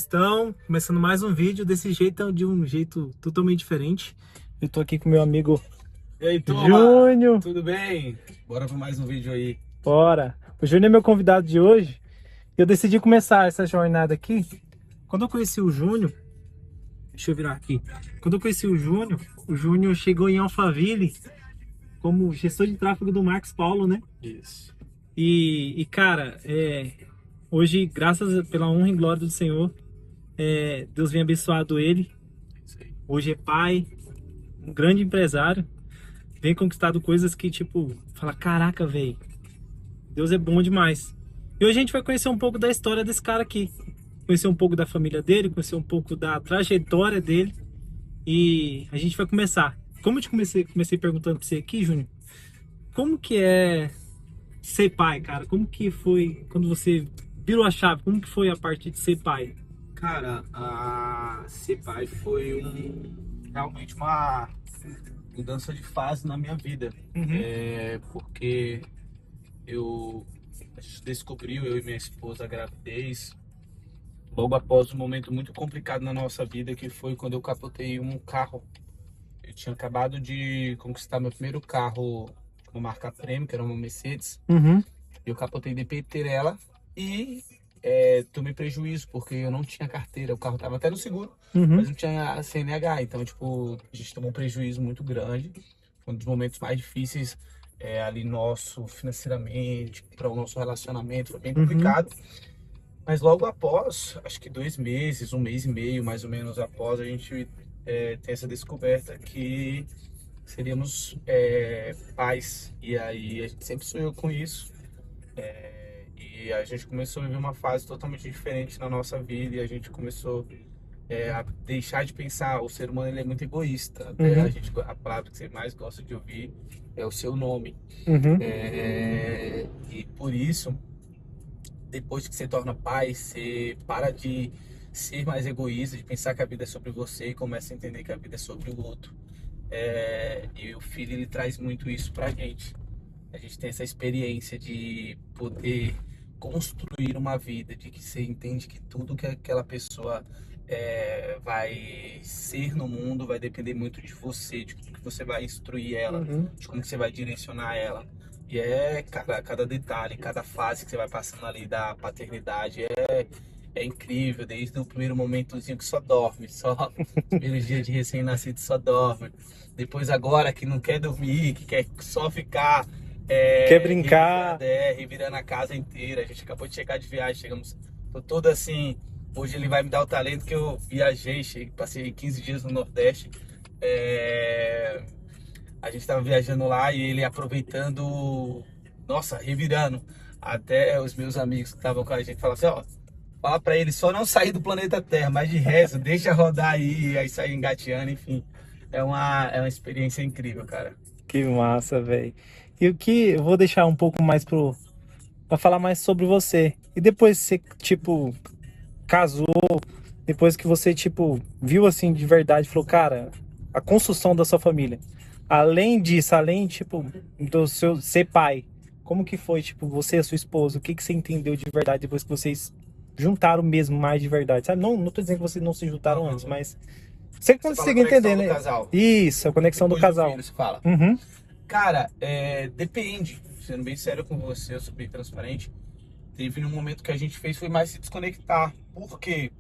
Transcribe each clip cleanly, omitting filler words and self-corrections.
Estão começando mais um vídeo desse jeito, de um jeito totalmente diferente. Eu tô aqui com meu amigo E aí, turma, Júnior. tudo bem? Bora para mais um vídeo aí. Bora! O Júnior é meu convidado de hoje. Eu decidi começar essa jornada aqui. Quando eu conheci o Júnior, deixa eu virar aqui. Quando eu conheci o Júnior chegou em Alphaville como gestor de tráfego do Marcos Paulo, né? Isso. Cara, hoje, graças pela honra e glória do Senhor, Deus vem abençoado ele. Isso aí. Hoje é pai, um grande empresário. Vem conquistado coisas que, tipo, fala, caraca, velho, Deus é bom demais. E hoje a gente vai conhecer um pouco da história desse cara aqui. Conhecer um pouco da família dele, conhecer um pouco da trajetória dele. E a gente vai começar. Como eu te comecei perguntando pra você aqui, Júnior, como que é ser pai, cara? Como que foi quando você virou a chave? Como que foi a parte de ser pai? Cara, ser pai foi realmente uma mudança de fase na minha vida. Uhum, Porque a gente descobriu, eu e minha esposa, a gravidez, logo após um momento muito complicado na nossa vida, que foi quando eu capotei um carro. Eu tinha acabado de conquistar meu primeiro carro, uma marca premium, que era uma Mercedes. uhum, Eu capotei de PT nela e tomei prejuízo, porque eu não tinha carteira. O carro estava até no seguro, uhum, mas não tinha CNH. Então, tipo, a gente tomou um prejuízo muito grande. Foi um dos momentos mais difíceis ali nosso, financeiramente, para o nosso relacionamento. Foi bem uhum, complicado. Mas logo após, acho que 2 meses, 1 mês e meio, mais ou menos após, a gente tem essa descoberta que seríamos pais. E aí a gente sempre sonhou com isso. E a gente começou a viver uma fase totalmente diferente na nossa vida e a gente começou a deixar de pensar. O ser humano ele é muito egoísta. Até uhum, a palavra que você mais gosta de ouvir é o seu nome. uhum, E por isso, depois que você torna pai, você para de ser mais egoísta, de pensar que a vida é sobre você e começa a entender que a vida é sobre o outro. E o filho ele traz muito isso pra gente. A gente tem essa experiência de poder construir uma vida, de que você entende que tudo que aquela pessoa vai ser no mundo vai depender muito de você, de como que você vai instruir ela, uhum, de como que você vai direcionar ela. E cada detalhe, cada fase que você vai passando ali da paternidade é incrível, desde o primeiro momentozinho que só dorme, só os primeiros dias de recém-nascido só dorme. Depois agora que não quer dormir, que quer só ficar quer brincar? revirando a casa inteira. A gente acabou de chegar de viagem, tô todo assim. Hoje ele vai me dar o talento que eu viajei, passei 15 dias no Nordeste. É, a gente tava viajando lá e ele aproveitando, nossa, revirando. Até os meus amigos que estavam com a gente falaram assim, ó, fala pra ele só não sair do planeta Terra, mas de resto, deixa rodar aí sair engateando, enfim. É uma experiência incrível, cara. Que massa, velho. E o que eu vou deixar um pouco mais pra falar mais sobre você. E depois você, tipo, casou, depois que você, tipo, viu assim de verdade, falou, cara, a construção da sua família. Além disso, além, tipo, do seu ser pai, como que foi, tipo, você e a sua esposa? O que que você entendeu de verdade depois que vocês juntaram mesmo mais de verdade? Sabe? Não tô dizendo que vocês não se juntaram antes, Uhum. mas você Você fala a consegue entender, conexão do né? casal, Isso, a conexão do depois do casal. filho, se fala. Uhum, Cara, depende. Sendo bem sério com você, eu sou bem transparente. Teve um momento que a gente fez foi mais se desconectar. Por quê?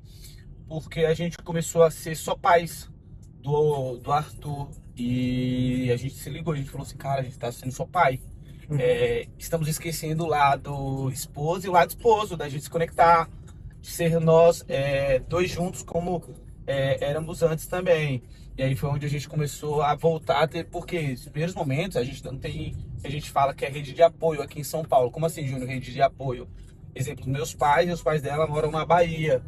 Porque a gente começou a ser só pais do Arthur. E a gente se ligou, a gente falou assim, cara, a gente tá sendo só pai. uhum, Estamos esquecendo o lado esposo e o lado esposo, da gente se conectar, de ser nós dois juntos como éramos antes também. E aí foi onde a gente começou a voltar a ter, porque nos primeiros momentos a gente não tem, a gente fala que é rede de apoio aqui em São Paulo. Como assim, Júnior, rede de apoio? Exemplo, meus pais e os pais dela moram na Bahia.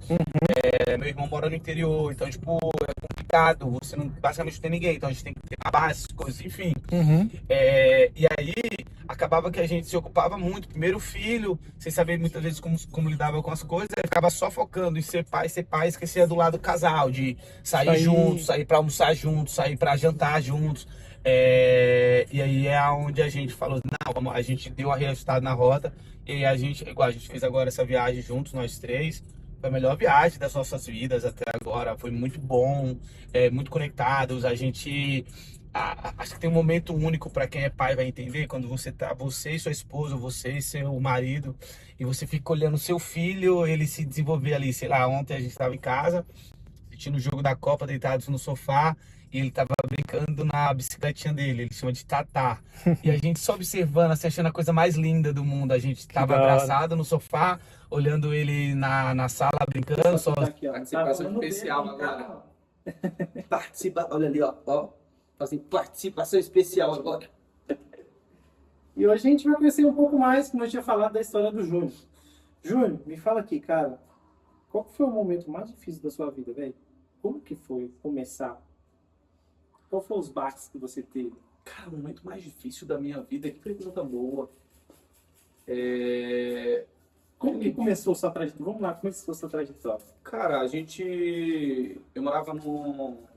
Meu irmão mora no interior, então, tipo, é complicado. Você não, basicamente não tem ninguém, então a gente tem que ter uma base, coisas, enfim. uhum. E aí acabava que a gente se ocupava muito. Primeiro filho, sem saber muitas vezes como lidava com as coisas, aí ficava só focando em ser pai, esquecia do lado do casal, de Isso sair juntos, aí. sair para almoçar juntos, sair para jantar juntos. E aí é onde a gente falou, não, a gente deu a reajustada na rota e a gente, igual a gente fez agora essa viagem juntos, nós três. Foi a melhor viagem das nossas vidas até agora. Foi muito bom, muito conectados. A gente. Acho que tem um momento único para quem é pai vai entender quando você e sua esposa, você e seu marido, e você fica olhando seu filho, ele se desenvolver ali. Sei lá, ontem a gente estava em casa, assistindo o jogo da Copa, deitados no sofá, e ele tava brincando na bicicletinha dele, ele chama de Tatá. E a gente só observando, assim, achando a coisa mais linda do mundo. A gente Que tava da hora. abraçado no sofá, olhando ele na sala brincando, só. Aqui, ó. Participação especial agora. Participa, olha ali, ó. Assim, participação especial agora. E hoje a gente vai conhecer um pouco mais, como eu tinha falado, da história do Júnior. Júnior, me fala aqui, cara, qual que foi o momento mais difícil da sua vida, velho? Como que foi começar? Qual foram os baques que você teve? Cara, o momento mais difícil da minha vida, que pergunta boa. Como que começou sua trajetória? Vamos lá, como começou sua trajetória? Cara, eu morava no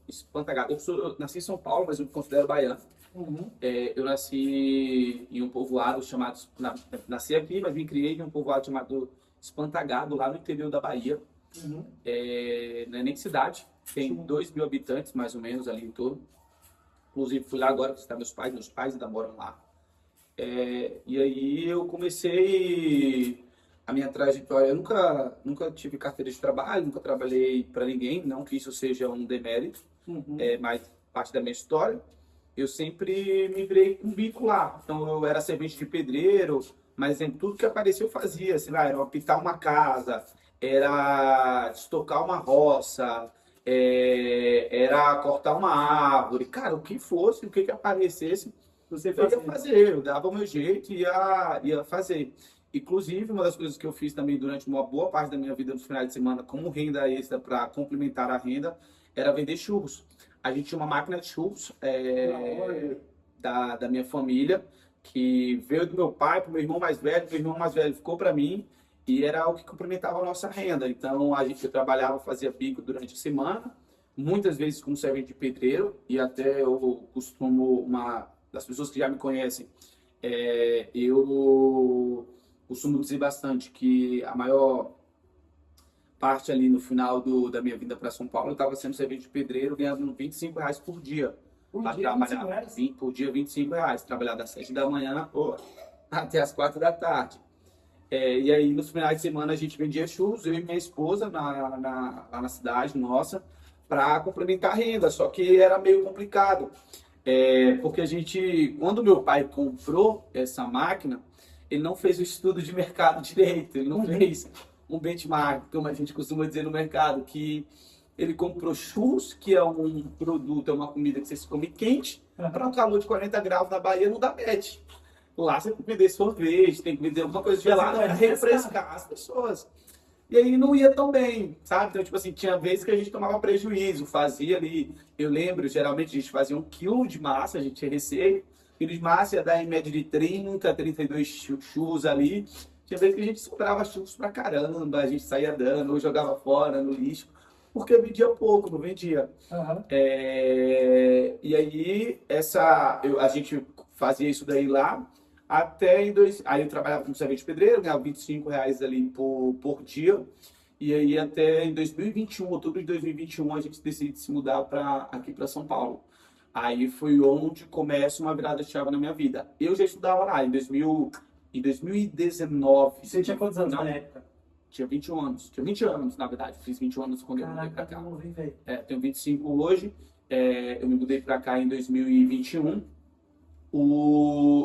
Espantagado. Eu nasci em São Paulo, mas eu me considero baiano. Uhum. Eu nasci em um povoado chamado... Nasci aqui, mas me criei em um povoado chamado Espantagado, lá no interior da Bahia. Uhum. Não é nem cidade, tem 2.000 habitantes mais ou menos ali em torno. Inclusive fui lá agora visitar meus pais ainda moram lá. E aí eu comecei a minha trajetória. Eu nunca tive carteira de trabalho, nunca trabalhei para ninguém, não que isso seja um demérito, Uhum. mas parte da minha história. Eu sempre me virei com bico lá. Então eu era servente de pedreiro, mas em tudo que apareceu eu fazia. Sei lá, era pintar uma casa, era estocar uma roça, era cortar uma árvore. Cara, o que fosse, o que aparecesse, Você eu ia fazer. Eu dava o meu jeito e ia fazer. Inclusive, uma das coisas que eu fiz também durante uma boa parte da minha vida nos finais de semana, como renda extra para complementar a renda, era vender churros. A gente tinha uma máquina de churros da minha família, que veio do meu pai para o meu irmão mais velho ficou para mim, e era o que complementava a nossa renda. Então, eu trabalhava, fazia bico durante a semana, muitas vezes como servente de pedreiro, e até eu costumo, uma das pessoas que já me conhecem, eu costumo dizer bastante que a maior parte ali no final da minha vinda para São Paulo, eu estava sendo servente de pedreiro, ganhando R$ 25 por dia. Por Pra dia, trabalhar 25 reais? por dia, R$ 25. Trabalhar das 7 da manhã até as 4 da tarde. E aí, nos finais de semana, a gente vendia churros, eu e minha esposa, lá na cidade nossa, para complementar a renda. Só que era meio complicado. Porque quando meu pai comprou essa máquina, ele não fez o estudo de mercado direito, ele não fez um benchmark, como a gente costuma dizer no mercado, que ele comprou churros, que é um produto, é uma comida que você se come quente, para um calor de 40 graus na Bahia não dá match. Lá você tem que vender sorvete, tem que vender alguma coisa gelada para refrescar as pessoas. E aí não ia tão bem, sabe? Então, tipo assim, tinha vezes que a gente tomava prejuízo, fazia ali, eu lembro, geralmente a gente fazia 1 quilo de massa, a gente ia receber, quilo de massa ia dar em média de 30, 32 churros ali. Tinha vezes que a gente sobrava churros pra caramba, a gente saía dando, ou jogava fora, no lixo, porque eu vendia pouco, não vendia. Uhum. E aí, a gente fazia isso daí lá, aí eu trabalhava como servente de pedreiro, ganhava R$ 25 ali por dia, e aí até em 2021, outubro de 2021, a gente decide se mudar aqui para São Paulo. Aí foi onde começa uma virada de chave na minha vida. Eu já estudava lá em 2019. Você tinha quantos anos Não, na época? Tinha 21 anos. Tinha 20 anos, na verdade. Fiz 21 anos quando eu mudei pra cá. Não vi, velho. Tenho 25 hoje. Eu me mudei pra cá em 2021.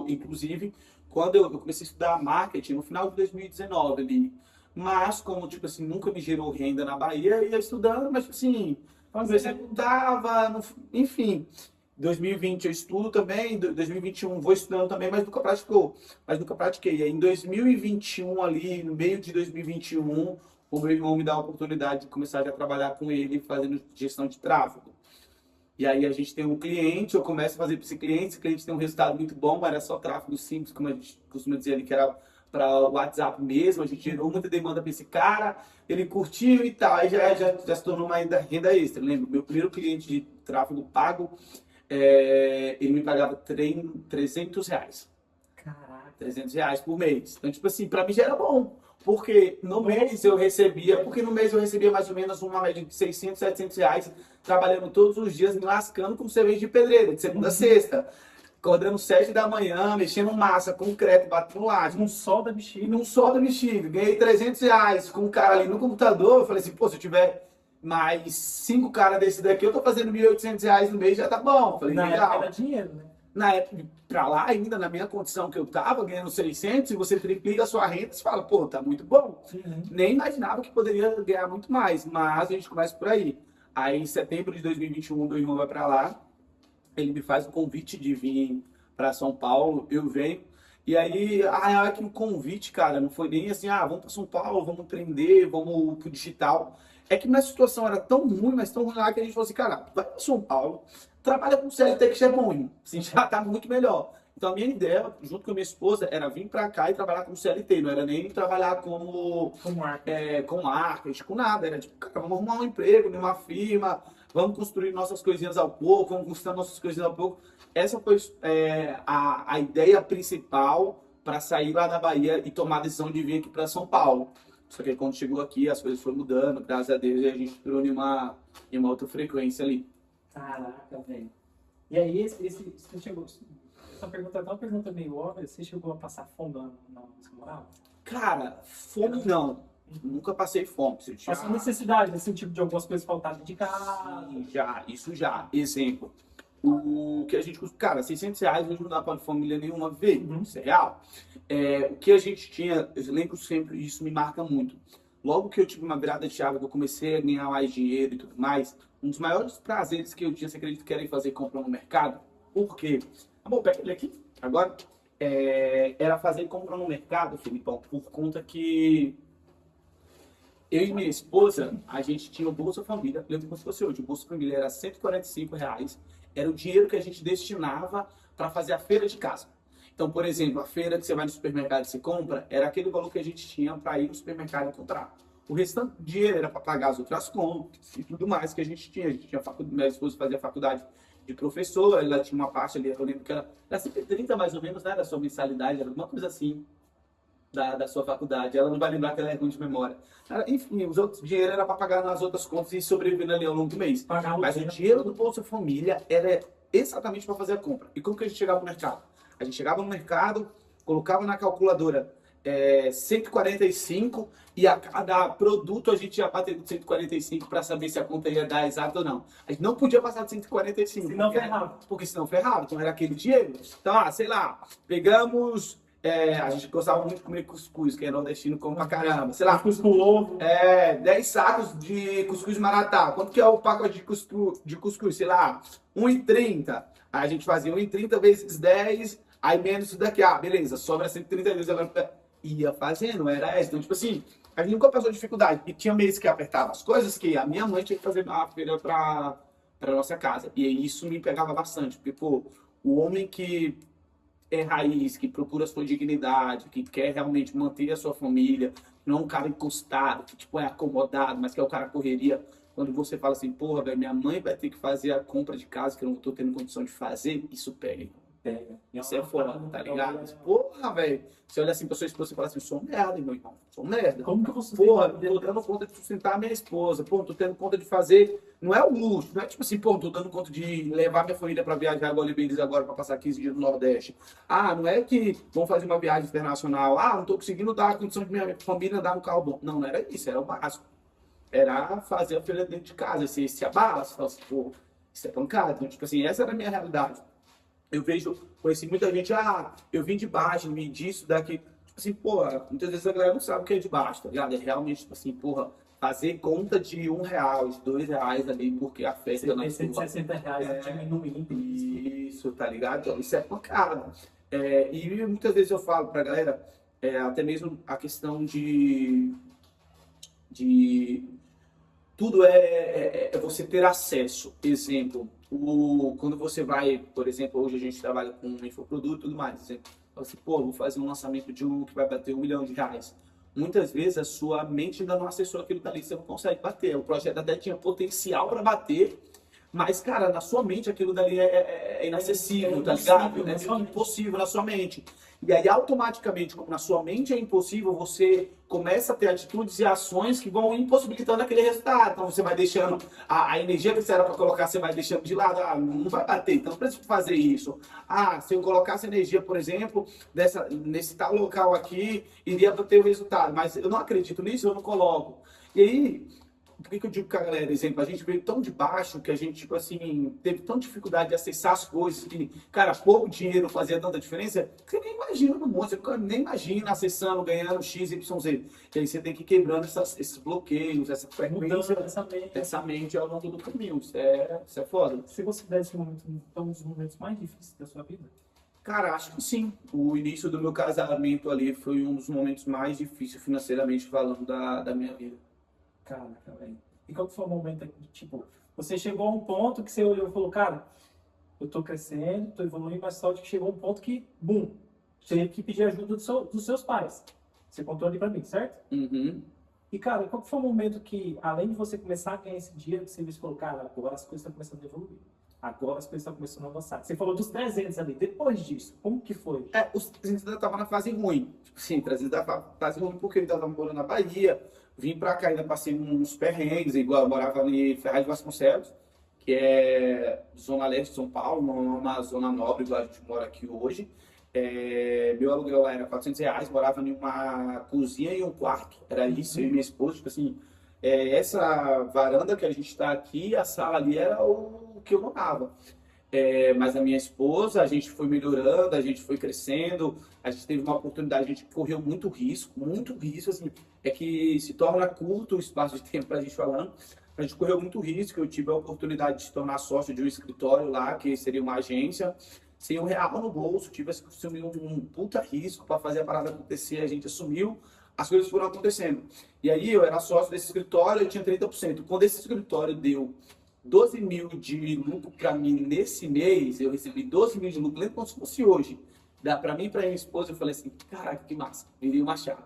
Inclusive, quando eu comecei a estudar marketing no final de 2019 ali. Mas, como, tipo assim, nunca me gerou renda na Bahia, eu ia estudando, mas, tipo assim, eu executava, enfim. 2020 eu estudo também, 2021 vou estudando também, mas nunca pratiquei. E aí, em 2021 ali, no meio de 2021, o meu irmão me dá a oportunidade de começar a trabalhar com ele fazendo gestão de tráfego. E aí a gente tem um cliente, eu começo a fazer para esse cliente tem um resultado muito bom, mas era só tráfego simples, como a gente costuma dizer ali, que era para o WhatsApp mesmo, a gente gerou muita demanda para esse cara, ele curtiu e tal, aí já se tornou uma renda extra. Lembra, meu primeiro cliente de tráfego pago, ele me pagava R$ 300. Caraca. R$ 300 por mês. Então, tipo assim, pra mim já era bom. Porque no mês eu recebia mais ou menos uma média de 600, 700 reais, trabalhando todos os dias, me lascando com cerveja de pedreira, de segunda a sexta. Acordando 7 da manhã, mexendo massa, concreto, batendo laje. Não solda bexiga. Não solda bexiga. Ganhei 300 reais com um cara ali no computador. Eu falei assim, pô, se eu tiver mais 5 caras desse daqui, eu tô fazendo 1.800 reais no mês, já tá bom. Falei, Na legal. época era dinheiro, né? Na época, pra lá ainda, na minha condição que eu tava, ganhando 600, e você triplica a sua renda, você fala, pô, tá muito bom. Nem imaginava que poderia ganhar muito mais, mas a gente começa por aí. Aí, em setembro de 2021, meu irmão vai pra lá, ele me faz o convite de vir pra São Paulo, eu venho, e aí, que o convite, cara, não foi nem assim, vamos pra São Paulo, vamos empreender, vamos pro digital. É que minha situação era tão ruim, mas tão ruim lá, que a gente falou assim, cara, vai pra São Paulo, trabalha com CLT que já é bom, assim, já tá muito melhor. Então a minha ideia, junto com a minha esposa, era vir pra cá e trabalhar com CLT, não era nem trabalhar com marketing, com nada, era tipo, cara, vamos arrumar um emprego numa firma, vamos construir nossas coisinhas ao pouco, vamos conquistar nossas coisinhas ao pouco. Essa foi a ideia principal para sair lá da Bahia e tomar a decisão de vir aqui para São Paulo. Só que quando chegou aqui, as coisas foram mudando, graças a Deus, e a gente entrou em uma outra frequência ali. Caraca, velho. E aí, você chegou... Essa pergunta é uma pergunta meio óbvia. Você chegou a passar fome na sua moral? Cara, fome não. Nunca passei fome. Passou necessidade, assim, tipo de algumas coisas faltavam de casa. Isso já. Exemplo. O que a gente custa, cara, 600 reais hoje não dá para família nenhuma ver, isso é real. O que a gente tinha, eu lembro sempre, isso me marca muito. Logo que eu tive uma virada de chave, que eu comecei a ganhar mais dinheiro e tudo mais, um dos maiores prazeres que eu tinha, você acredita que era ir fazer compra no mercado? Por quê? Amor, pega ele aqui, agora. Era fazer compra no mercado, Felipão, por conta que eu e minha esposa, a gente tinha o Bolsa Família, lembro como se fosse hoje, o Bolsa Família era R$145, era o dinheiro que a gente destinava para fazer a feira de casa. Então, por exemplo, a feira que você vai no supermercado e você compra, era aquele valor que a gente tinha para ir no supermercado e comprar. O restante do dinheiro era para pagar as outras contas e tudo mais que a gente tinha. A gente tinha faculdade, minha esposa fazia faculdade de professora, ela tinha uma parte ali, eu lembro que era 30 mais ou menos, né, da sua mensalidade, era alguma coisa assim. Da sua faculdade, ela não vai lembrar que ela é ruim de memória. Enfim, os outros dinheiro era para pagar nas outras contas e sobreviver ali ao longo do mês. Mas o dinheiro do Bolsa Família era exatamente para fazer a compra. E como que a gente chegava no mercado? A gente chegava no mercado, colocava na calculadora 145 e a cada produto a gente ia bater de 145 para saber se a conta ia dar exato ou não. A gente não podia passar de 145. Senão ferrava. Porque senão ferrava. Então era aquele dinheiro. Então, sei lá, pegamos... a gente gostava muito de comer cuscuz, que é nordestino, come pra caramba. Sei lá. Cuscuz com ovo. 10 sacos de cuscuz maratá. Quanto que é o pacote de cuscuz? Sei lá, 1,30. Aí a gente fazia 1,30 vezes 10, aí menos isso daqui. Beleza, sobra 132. Agora ia fazendo, era essa. Então, tipo assim, a gente nunca passou dificuldade. E tinha meses que apertava as coisas que a minha mãe tinha que fazer uma feira pra nossa casa. E isso me pegava bastante. Porque, pô, o homem que é raiz, que procura a sua dignidade, que quer realmente manter a sua família, não é um cara encostado, que tipo é acomodado, mas que é o cara correria. Quando você fala assim, porra, velho, minha mãe vai ter que fazer a compra de casa que eu não tô tendo condição de fazer, isso pega. Isso é foda, tá ligado? Porra, velho. Você olha assim pra sua esposa e fala assim, sou merda, meu irmão. Sou merda. Como que você... Porra, tô dando conta de sustentar a minha esposa. Pô, tô tendo conta de fazer... Não é o luxo, não é tipo assim, pô, tô dando conta de levar minha família pra viajar igual eles agora pra passar 15 dias no Nordeste. Não é que vão fazer uma viagem internacional. Não tô conseguindo dar a condição de minha família andar no carro bom. Não era isso, era o básico. Era fazer a feira dentro de casa. Se abala, você fala assim, pô, isso é pancada. Então, tipo assim, essa era a minha realidade. Eu conheci muita gente, eu vim de baixo, me disso, daqui. Tipo assim, porra, muitas vezes a galera não sabe o que é de baixo, tá ligado? É realmente, tipo assim, porra, fazer conta de R$1, de R$2 ali, porque a festa na sua... R$160 diminuindo. Isso, tá ligado? Então, isso é pancada. E muitas vezes eu falo pra galera, até mesmo a questão de tudo é você ter acesso. Exemplo, quando você vai, por exemplo, hoje a gente trabalha com infoproduto e tudo mais. Exemplo, você, vou fazer um lançamento de um que vai bater R$1 milhão. Muitas vezes a sua mente ainda não acessou aquilo dali, você não consegue bater. O projeto até tinha potencial para bater, mas, cara, na sua mente aquilo dali é inacessível, tá ligado? É impossível na sua mente. E aí, automaticamente, como na sua mente é impossível, você começa a ter atitudes e ações que vão impossibilitando aquele resultado. Então você vai deixando a energia que você era para colocar, você vai deixando de lado. Ah, não vai bater, então não preciso fazer isso. Ah, se eu colocasse energia, por exemplo, nesse tal local aqui, iria ter o resultado. Mas eu não acredito nisso, eu não coloco. E aí, por que eu digo com a galera, exemplo, a gente veio tão de baixo que a gente, tipo assim, teve tanta dificuldade de acessar as coisas que, cara, pouco dinheiro fazia tanta diferença, que você nem imagina no mundo, você nem imagina acessando, ganhando X, Y, Z. E aí você tem que ir quebrando esses bloqueios, essa frequência, essa mente ao longo do caminho. Isso é foda. Se você der esse momento, então, um dos momentos mais difíceis da sua vida? Cara, acho que sim. O início do meu casamento ali foi um dos momentos mais difíceis financeiramente falando da minha vida. Caraca, velho. E qual que foi o momento que, tipo, você chegou a um ponto que você olhou e falou, cara, eu tô crescendo, tô evoluindo, mas só que chegou um ponto que, bum, você teve que pedir ajuda dos seus pais. Você contou ali pra mim, certo? Uhum. E, cara, qual que foi o momento que, além de você começar a ganhar esse dinheiro, você falou, cara, agora as coisas estão começando a evoluir. Agora as coisas estão começando a avançar. Você falou dos 300 ali. Depois disso, como que foi? Os 300 ainda estavam na fase ruim. Tipo assim, 300 da fase ruim porque eu estava morando na Bahia. Vim pra cá, ainda passei uns perrengues, igual eu morava em Ferraz de Vasconcelos, que é zona leste de São Paulo, uma zona nobre, igual a gente mora aqui hoje. Meu aluguel lá era R$ 400, morava em uma cozinha e um quarto. Era isso, eu e minha esposa, tipo assim, essa varanda que a gente está aqui, a sala ali era o que eu morava. Mas a minha esposa, a gente foi melhorando, a gente foi crescendo, a gente teve uma oportunidade, a gente correu muito risco, assim, é que se torna curto o espaço de tempo para a gente falando, a gente correu muito risco, eu tive a oportunidade de se tornar sócio de um escritório lá, que seria uma agência, sem R$ 1 no bolso, tive que assumir um puta risco para fazer a parada acontecer, a gente assumiu, as coisas foram acontecendo. E aí eu era sócio desse escritório, eu tinha 30%. Quando esse escritório deu 12 mil de lucro para mim nesse mês, eu recebi 12 mil de lucro, lembra como se fosse hoje. Dá para mim e para minha esposa, eu falei assim, caraca, que massa, virei uma chave.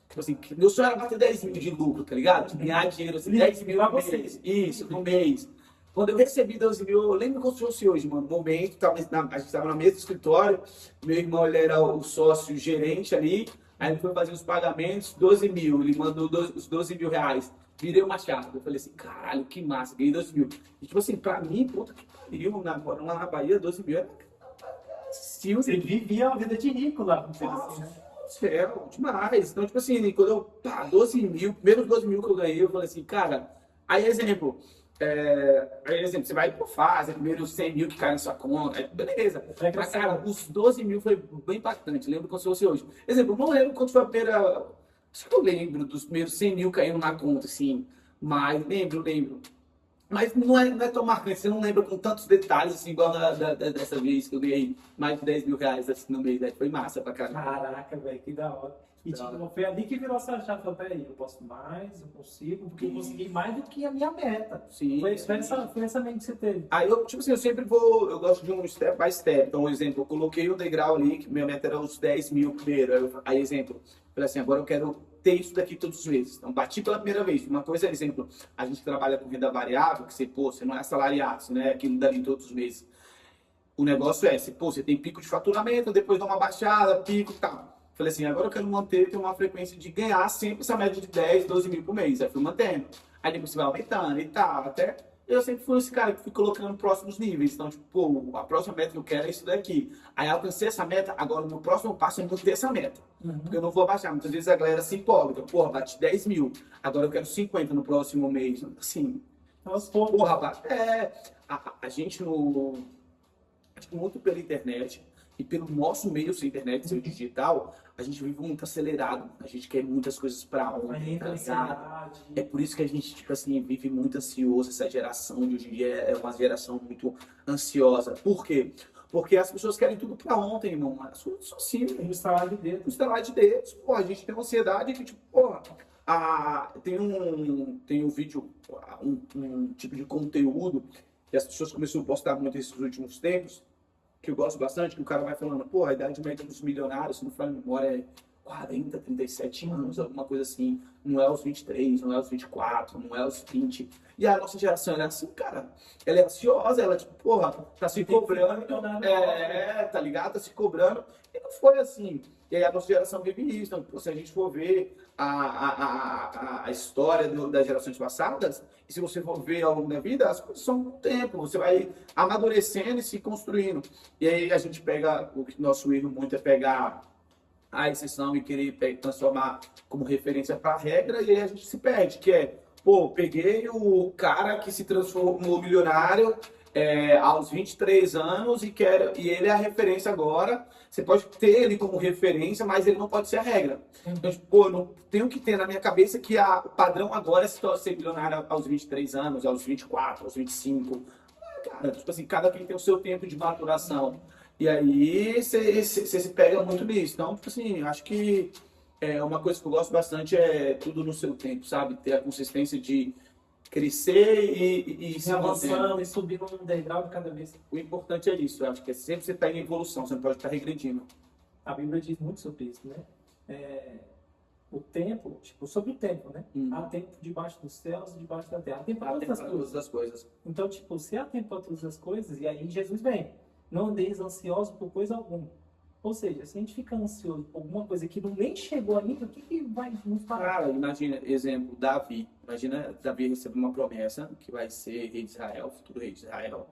Tipo assim, meu sonho era bater 10 mil de lucro, tá ligado? De ganhar dinheiro, assim, 10 mil no mês. Isso, no mês. Quando eu recebi 12 mil, eu lembro como se fosse hoje, mano. No momento, a gente estava na mesa do escritório, meu irmão, ele era o sócio gerente ali, aí ele foi fazer os pagamentos, 12 mil, ele mandou os 12 mil reais. Virei uma chave. Eu falei assim, caralho, que massa, ganhei 12 mil. E tipo assim, pra mim, puta que pariu, morando lá na Bahia, 12 mil era... Você vivia a vida de rico lá, Céu, demais. Então, tipo assim, quando eu, 12 mil, primeiros 12 mil que eu ganhei, eu falei assim, cara, aí exemplo, você vai por fase, primeiro 100 mil que cai na sua conta, aí beleza. Mas, cara, os 12 mil foi bem impactante, lembro como se fosse hoje. Exemplo, não lembro quanto foi a primeira... Acho que eu lembro dos primeiros 100 mil caindo na conta, assim. Mas lembro. Mas não é tão marcante, você não lembra com tantos detalhes, assim, igual dessa vez que eu ganhei mais de 10 mil reais assim, no mês. Aí foi massa pra caramba. Caraca, velho, que da hora. E tipo, foi ali que virou essa chave. Falei, peraí, eu posso mais, eu consigo, porque eu consegui mais do que a minha meta. Sim. Foi essa mente que você teve. Aí eu, tipo assim, eu gosto de um step by step. Então, exemplo, eu coloquei o degrau ali, que minha meta era os 10 mil primeiro. Aí, exemplo, falei assim, agora eu quero ter isso daqui todos os meses. Então, bati pela primeira vez. Uma coisa, exemplo, a gente trabalha com renda variável, que você não é assalariado, você não é aquilo dali todos os meses. O negócio você tem pico de faturamento, depois dá uma baixada, pico e tal. Falei assim, agora eu quero ter uma frequência de ganhar sempre essa média de 10, 12 mil por mês. Aí fui mantendo. Aí depois você vai aumentando e tal, até... Eu sempre fui esse cara que fui colocando próximos níveis. Então, tipo, a próxima meta que eu quero é isso daqui. Aí alcancei essa meta, agora o meu próximo passo é manter essa meta. Porque eu não vou abaixar. Muitas vezes a galera se empolga. Então, porra, bati 10 mil. Agora eu quero 50 no próximo mês. Assim, porra, rapaz. A gente muito pela internet e pelo nosso meio sem internet, sem digital, a gente vive muito acelerado. A gente quer muitas coisas pra ontem, tá ligado? É por isso que a gente, tipo assim, vive muito ansioso. Essa geração de hoje em dia é uma geração muito ansiosa. Por quê? Porque as pessoas querem tudo pra ontem, irmão. É só simples. Um estalar de dedos. Um estalar de dedos. Pô, a gente tem uma ansiedade que, tipo, porra, tem um vídeo, um tipo de conteúdo que as pessoas começaram a postar muito nesses últimos tempos, que eu gosto bastante, que o cara vai falando, pô, a idade média dos milionários, se não for a memória, é 40, 37 anos, alguma coisa assim. Não é os 23, não é os 24, não é os 20. E a nossa geração, ela é assim, cara. Ela é ansiosa, ela, tipo, porra, tá se cobrando. Tá ligado? Tá se cobrando. E não foi assim. E aí a nossa geração vive isso. Então, se a gente for ver a história das gerações passadas, e se você for ver ao longo da vida, as coisas são com o tempo. Você vai amadurecendo e se construindo. E aí a gente pega, o nosso erro muito é pegar a exceção e querer transformar como referência para a regra, e aí a gente se perde, que é, pô, peguei o cara que se transformou milionário aos 23 anos e ele é a referência agora. Você pode ter ele como referência, mas ele não pode ser a regra. Então, pô, não tenho que ter na minha cabeça que o padrão agora é ser milionário aos 23 anos, aos 24, aos 25. Cara, tipo assim, cada quem tem o seu tempo de maturação. E aí você se pega muito nisso. Então, tipo assim, acho que uma coisa que eu gosto bastante é tudo no seu tempo, sabe? Ter a consistência de crescer e se avançando e subindo um degrau de cada vez. O importante é isso, eu acho que é sempre você estar em evolução, você não pode estar regredindo. A Bíblia diz muito sobre isso, né? O tempo, tipo, sobre o tempo, né? Há tempo debaixo dos céus e debaixo da terra. Há tempo para todas as coisas. Então, tipo, se há tempo para todas as coisas, e aí Jesus vem. Não andeis ansiosos por coisa alguma. Ou seja, se a gente fica ansioso por alguma coisa que nem chegou ainda, o que vai nos parar? Cara, imagina, exemplo, Davi. Imagina Davi receber uma promessa que vai ser rei de Israel, futuro rei de Israel.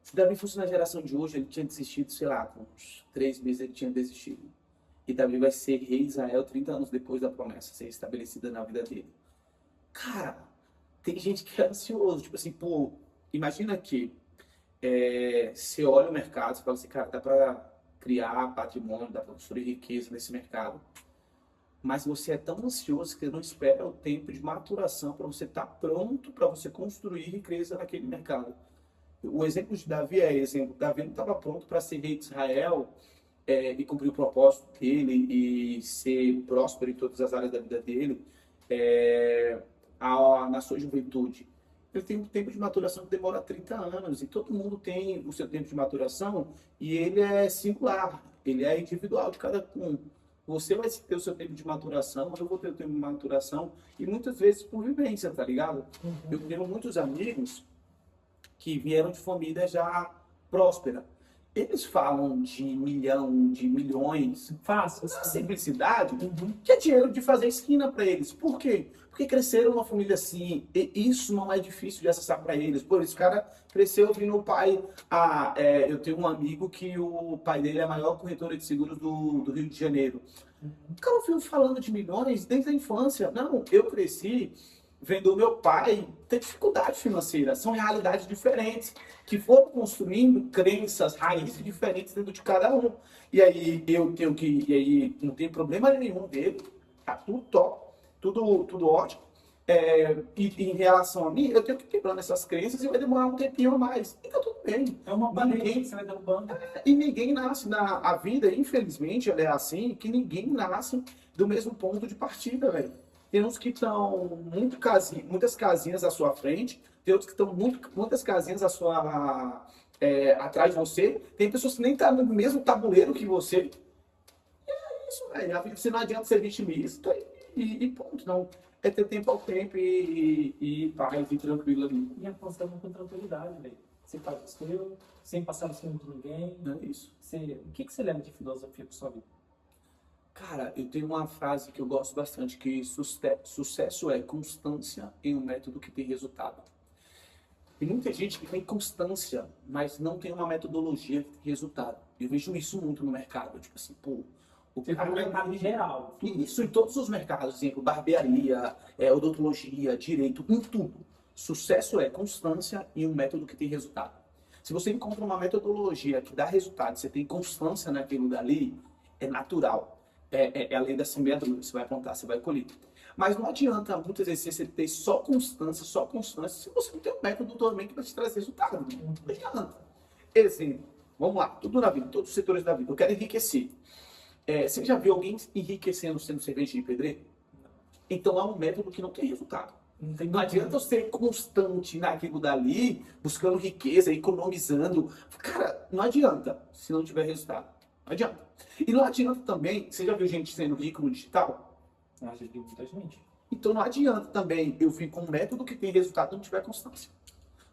Se Davi fosse na geração de hoje, ele tinha desistido, sei lá, com uns 3 meses ele tinha desistido. E Davi vai ser rei de Israel 30 anos depois da promessa ser estabelecida na vida dele. Cara, tem gente que é ansioso, tipo assim, pô, imagina que você olha o mercado e fala assim, cara, dá pra criar patrimônio, dá pra construir riqueza nesse mercado. Mas você é tão ansioso que não espera o tempo de maturação para você estar pronto para você construir riqueza naquele mercado. O exemplo de Davi Davi não estava pronto para ser rei de Israel e cumprir o propósito dele e ser próspero em todas as áreas da vida dele na sua juventude. Ele tem um tempo de maturação que demora 30 anos, e todo mundo tem o seu tempo de maturação, e ele é singular, ele é individual de cada um. Você vai ter o seu tempo de maturação, eu vou ter o tempo de maturação, e muitas vezes por vivência, tá ligado? Eu tenho muitos amigos que vieram de família já próspera. Eles falam de milhão, de milhões, Fácil. a simplicidade, que é dinheiro de fazer esquina para eles. Por quê? Porque cresceram numa família assim, e isso não é difícil de acessar para eles. Por isso, o cara cresceu ouvindo o pai. Eu tenho um amigo que o pai dele é a maior corretora de seguros do Rio de Janeiro. O cara ouviu falando de milhões desde a infância. Não, eu cresci vendo o meu pai ter dificuldade financeira. São realidades diferentes, que foram construindo crenças, raízes diferentes dentro de cada um. E aí não tem problema nenhum dele, tá tudo top, tudo ótimo. E em relação a mim, eu tenho que ir quebrando essas crenças e vai demorar um tempinho a mais. Então tudo bem. É uma barreira que você vai derrubando. E ninguém nasce a vida, infelizmente, ela é assim, que ninguém nasce do mesmo ponto de partida, velho. Tem uns que estão muitas casinhas à sua frente, tem outros que estão muitas casinhas atrás de você, tem pessoas que nem estão no mesmo tabuleiro que você. E é isso, velho. Você não adianta ser vitimista e ponto. Não. É ter tempo ao tempo e paz e tranquilo ali. E avançando com tranquilidade, velho. Você faz o seu, sem passar no cima de ninguém. Não é isso. O que você leva de filosofia para sua vida? Cara, eu tenho uma frase que eu gosto bastante, que sucesso é constância em um método que tem resultado. Tem muita gente que tem constância, mas não tem uma metodologia que tem resultado. Eu vejo isso muito no mercado, tipo assim, pô... No mercado em geral. Isso em todos os mercados, exemplo, barbearia, odontologia, direito, em tudo. Sucesso é constância em um método que tem resultado. Se você encontra uma metodologia que dá resultado, você tem constância naquilo dali, é natural. É a lei da semeadura, você vai plantar, você vai colher. Mas não adianta muitas vezes você ter só constância, se você não tem um método também que vai te trazer resultado. Não adianta. Exemplo, vamos lá, tudo na vida, todos os setores da vida. Eu quero enriquecer. Você já viu alguém enriquecendo sendo servente de pedreiro? Então é um método que não tem resultado. Não adianta eu ser constante naquilo dali, buscando riqueza, economizando. Cara, não adianta se não tiver resultado. Não adianta. E não adianta também, você já viu gente sendo rico no digital? Já vi muita gente. Então não adianta também eu vir com um método que tem resultado e não tiver constância.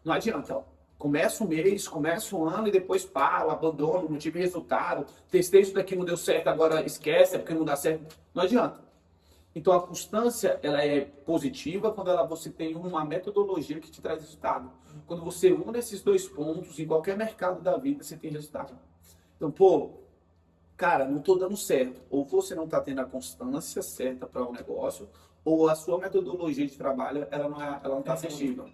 Não adianta, ó. Começa um mês, começa um ano e depois paro, abandono, não tive resultado. Testei isso daqui, não deu certo, agora esquece, é porque não dá certo. Não adianta. Então a constância, ela é positiva quando você tem uma metodologia que te traz resultado. Quando você une esses dois pontos, em qualquer mercado da vida, você tem resultado. Então, pô, cara, não tô dando certo. Ou você não tá tendo a constância certa para o negócio, ou a sua metodologia de trabalho, ela não tá assertiva.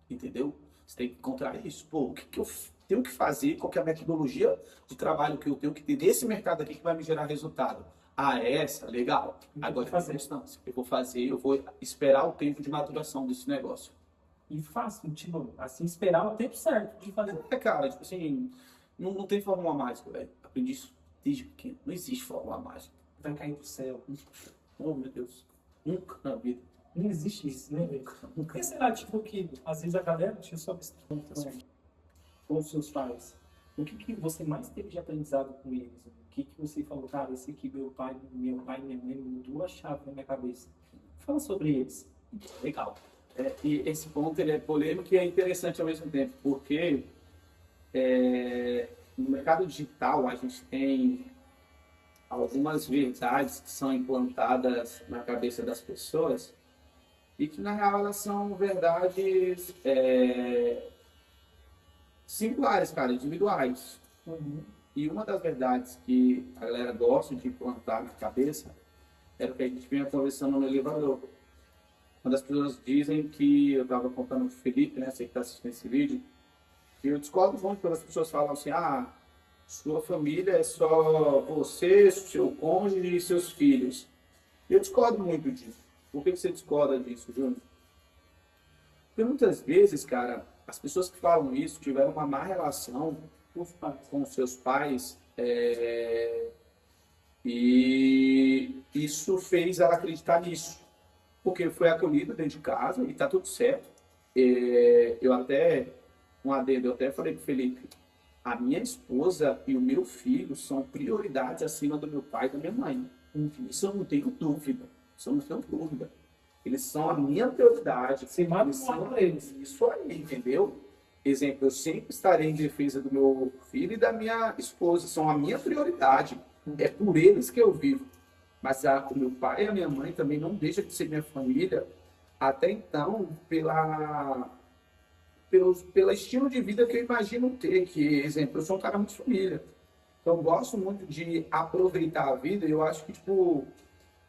Entendeu? Você tem que encontrar isso. Pô, o que que eu tenho que fazer? Qual que é a metodologia de trabalho que eu tenho que ter nesse mercado aqui que vai me gerar resultado? Ah, é essa? Legal. Agora fazer constância. Eu vou fazer, eu vou esperar o tempo de maturação desse negócio. E fácil, tipo, assim, esperar o tempo certo de fazer. Cara, tipo assim, não tem fórmula mágica, velho. Aprendi isso desde pequeno. Não existe fórmula mágica. Vai cair do céu. Oh, meu Deus. Nunca na vida. Não existe isso, né, velho? Por que será, tipo, que às vezes a galera tinha só pergunta com os seus pais? O que que você mais teve de aprendizado com eles? O que que você falou, cara, esse aqui, meu pai e minha mãe mudou a chave na minha cabeça. Fala sobre eles. Legal. E esse ponto ele é polêmico e é interessante ao mesmo tempo, porque no mercado digital a gente tem algumas verdades que são implantadas na cabeça das pessoas e que na real elas são verdades singulares, cara, individuais. E uma das verdades que a galera gosta de implantar na cabeça era o que a gente vinha conversando no elevador. Quando as pessoas dizem que, eu estava contando para o Felipe, né, você que está assistindo esse vídeo, que eu discordo muito quando as pessoas falam assim, sua família é só você, seu cônjuge e seus filhos. Eu discordo muito disso. Por que você discorda disso, Júnior? Porque muitas vezes, cara, as pessoas que falam isso tiveram uma má relação com seus pais e isso fez ela acreditar nisso. Porque foi acolhida dentro de casa e tá tudo certo. Eu até falei pro Felipe, a minha esposa e o meu filho são prioridades acima do meu pai e da minha mãe. Isso eu não tenho dúvida. Eles são a minha prioridade. Você mata eles. Isso aí, entendeu? Exemplo, eu sempre estarei em defesa do meu filho e da minha esposa. São a minha prioridade. É por eles que eu vivo. Mas o meu pai e a minha mãe também não deixam de ser minha família. Até então, pelo estilo de vida que eu imagino ter. Que, exemplo, eu sou um cara muito família. Então, eu gosto muito de aproveitar a vida. E eu acho que, tipo,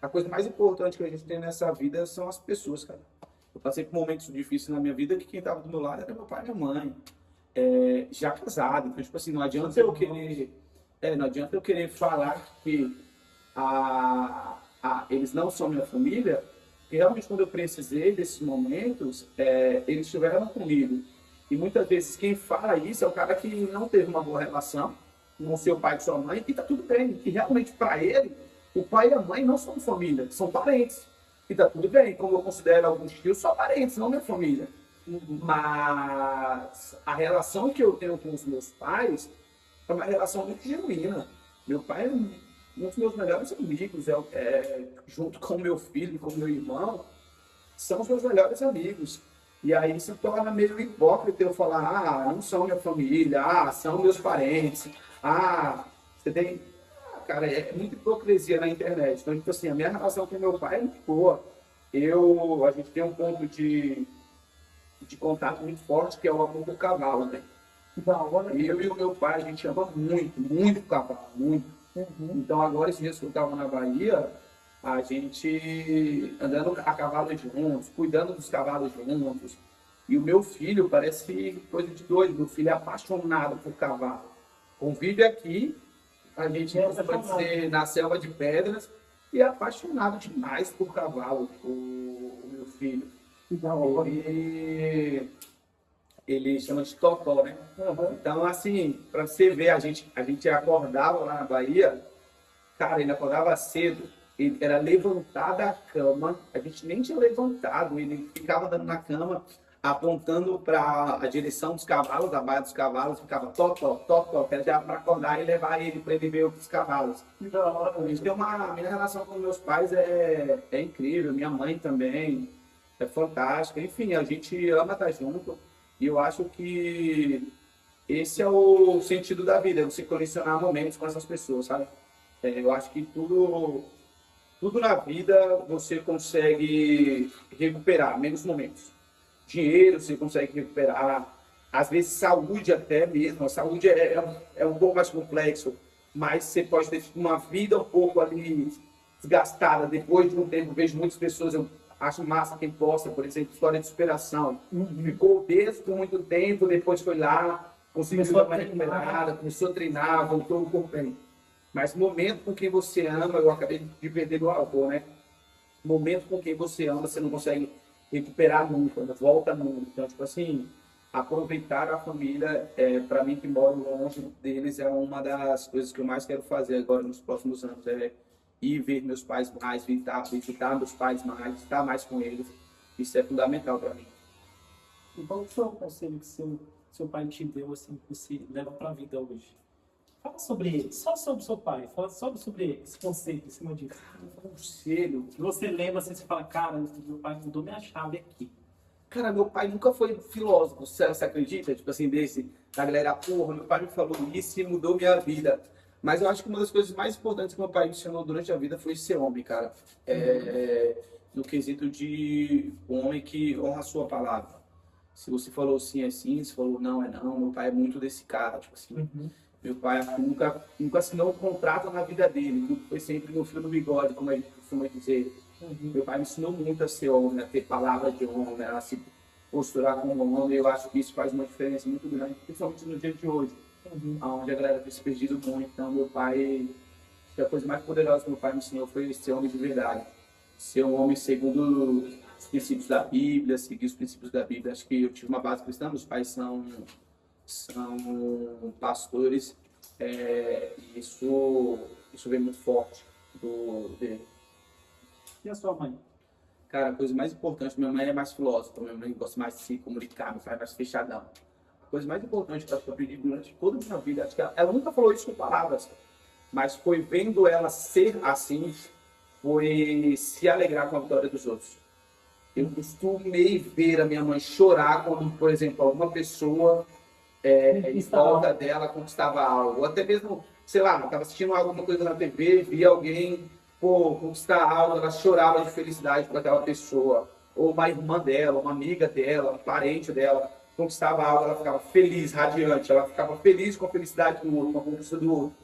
a coisa mais importante que a gente tem nessa vida são as pessoas, cara. Eu passei por momentos difíceis na minha vida que quem estava do meu lado era meu pai e minha mãe. Já casado. Então, tipo assim, não adianta eu querer falar que eles não são minha família, porque realmente quando eu precisei desses momentos, eles estiveram comigo. E muitas vezes quem fala isso é o cara que não teve uma boa relação com seu pai e sua mãe, e tá tudo bem. E realmente para ele, o pai e a mãe não são família, são parentes. E tá tudo bem, como eu considero alguns tios, são parentes, não minha família. Mas a relação que eu tenho com os meus pais é uma relação muito genuína. Meu pai é um dos meus melhores amigos, junto com o meu filho e com o meu irmão, são os meus melhores amigos. E aí se torna meio hipócrita eu falar, não são minha família, são meus parentes, você tem... Cara, é muita hipocrisia na internet. Então, tipo assim, a minha relação com meu pai é muito boa. A gente tem um ponto de contato muito forte, que é o amor do cavalo, né? Eu e o meu pai, a gente ama muito, muito o cavalo, muito. Então, agora, esses dias que eu estava na Bahia, a gente andando a cavalo juntos, cuidando dos cavalos juntos. E o meu filho parece coisa de doido. Meu filho é apaixonado por cavalo. Convive aqui, a gente pode ser na selva de pedras, e é apaixonado demais por cavalo, o meu filho. Ele chama de Totó, né? Então, assim, para você ver, a gente acordava lá na Bahia, cara, ele acordava cedo, ele era levantado da cama, a gente nem tinha levantado, ele ficava andando na cama, apontando para a direção dos cavalos, da baia dos cavalos, ficava Totó, Totó, que era para acordar e levar ele para ele ver os cavalos. Minha relação com meus pais é incrível, minha mãe também é fantástica, enfim, a gente ama estar junto. E eu acho que esse é o sentido da vida, é você colecionar momentos com essas pessoas, sabe? Eu acho que tudo na vida você consegue recuperar, menos momentos. Dinheiro você consegue recuperar, às vezes saúde até mesmo. A saúde é um pouco mais complexo, mas você pode ter uma vida um pouco ali desgastada. Depois de um tempo, vejo muitas pessoas, eu acho massa quem posta, por exemplo, história de superação. Ficou obeso por muito tempo, depois foi lá, conseguiu dar uma recuperada, começou a treinar, voltou o corpo bem. Mas momento com quem você ama, eu acabei de perder do avô, né? Momento com quem você ama, você não consegue recuperar nunca, não volta nunca. Então, tipo assim, aproveitar a família, para mim que moro longe deles, é uma das coisas que eu mais quero fazer agora nos próximos anos, é ir ver meus pais mais, visitar meus pais mais, estar mais com eles. Isso é fundamental para mim. E qual foi o conselho que seu pai te deu, assim, que você leva pra vida hoje? Fala sobre ele, só sobre seu pai. Fala só sobre esse conceito em cima disso. Conselho. Que você lembra, assim, você fala, cara, meu pai mudou minha chave aqui. Cara, meu pai nunca foi filósofo, você acredita? Tipo assim, da galera, porra, meu pai me falou isso e mudou minha vida. Mas eu acho que uma das coisas mais importantes que meu pai me ensinou durante a vida foi ser homem, cara. No quesito de um homem que honra a sua palavra. Se você falou sim, é sim. Se falou não, é não. Meu pai é muito desse cara, tipo assim. Meu pai nunca assinou um contrato na vida dele. Tudo foi sempre no fio do bigode, como a gente costuma dizer. Meu pai me ensinou muito a ser homem, a ter palavra de homem, a se posturar como homem. Eu acho que isso faz uma diferença muito grande, principalmente no dia de hoje, onde a galera tem se perdido muito. Então, meu pai, acho que a coisa mais poderosa que meu pai me ensinou foi ser homem de verdade. Ser um homem segundo os princípios da Bíblia, seguir os princípios da Bíblia. Acho que eu tive uma base cristã, meus pais são pastores, e isso vem muito forte dele. E a sua mãe? Cara, a coisa mais importante, minha mãe é mais filósofa, minha mãe gosta mais de se comunicar, meu pai é mais fechadão. A coisa mais importante que eu aprendi durante toda a minha vida, acho que ela nunca falou isso com palavras, mas foi vendo ela ser assim, foi se alegrar com a vitória dos outros. Eu costumei ver a minha mãe chorar quando, por exemplo, alguma pessoa em volta dela conquistava algo. Ou até mesmo, sei lá, estava assistindo alguma coisa na TV, via alguém conquistar algo, ela chorava de felicidade por aquela pessoa. Ou uma irmã dela, uma amiga dela, um parente dela, conquistava algo, ela ficava feliz, radiante, ela ficava feliz com a felicidade do outro, com a conquista do outro.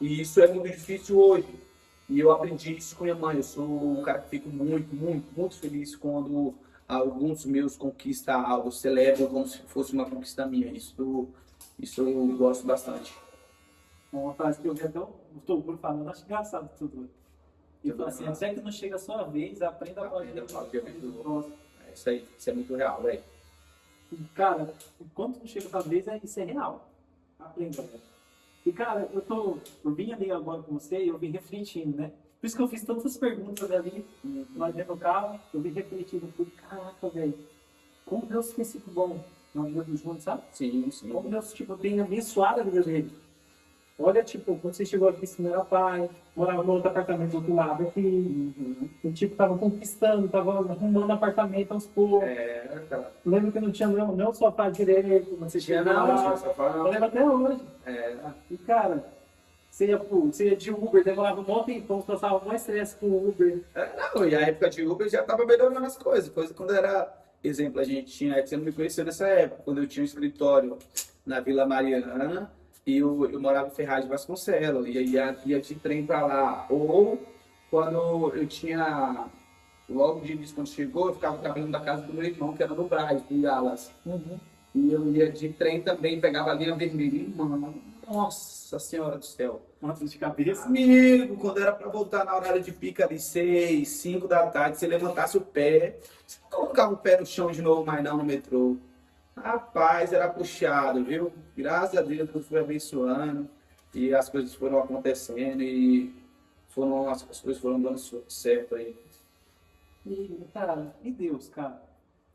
E isso é muito difícil hoje. E eu aprendi isso com minha mãe. Eu sou um cara que fico muito, muito, muito feliz quando alguns meus conquistam algo, celebram como se fosse uma conquista minha. Isso eu gosto bastante. Uma frase que eu vi até o Toguro falando, acho engraçado tudo. E fala assim, até que não chega a sua vez, aprenda a fazer do próximo. Isso aí, isso é muito real, velho. Cara, enquanto não chega a sua vez, isso é real. Aprenda, velho. E cara, eu vim ali agora com você e eu vim refletindo, né? Por isso que eu fiz tantas perguntas ali, lá dentro do carro, eu vim refletindo, falei, caraca, velho, como Deus tem sido bom na vida dos juntos, sabe? Sim, sim. Como Deus, tipo, tem abençoado a vida dele. Olha, tipo, quando você chegou aqui, você não era pai, morava no outro apartamento do outro lado aqui, o tipo, tava conquistando, tava arrumando apartamento aos poucos. Cara. Lembro que não tinha nem o sofá direito, você tinha lá. Eu lembro até hoje. E, cara, você ia de Uber, demorava um monte de tempo, passava mais estresse com o Uber. Não, e a época de Uber já tava melhorando as coisas. Coisa quando era, exemplo, a gente tinha, que você não me conheceu nessa época, quando eu tinha um escritório na Vila Mariana, e eu morava em Ferraz de Vasconcelos, e aí ia de trem para lá. Ou quando eu tinha, logo de início, quando chegou, eu ficava trabalhando da casa do meu irmão, que era no Brás, em Galas. E eu ia de trem também, pegava a linha vermelha. E, mano, nossa senhora do céu. Nossa, de cabeça. Amigo, quando era para voltar na horária de pica ali, 6, 5 da tarde, você levantasse o pé, você não colocava o pé no chão de novo, mais não, no metrô. Rapaz, era puxado, viu? Graças a Deus, Deus foi abençoando e as coisas foram acontecendo e as coisas foram dando certo aí. E, cara, e Deus, cara?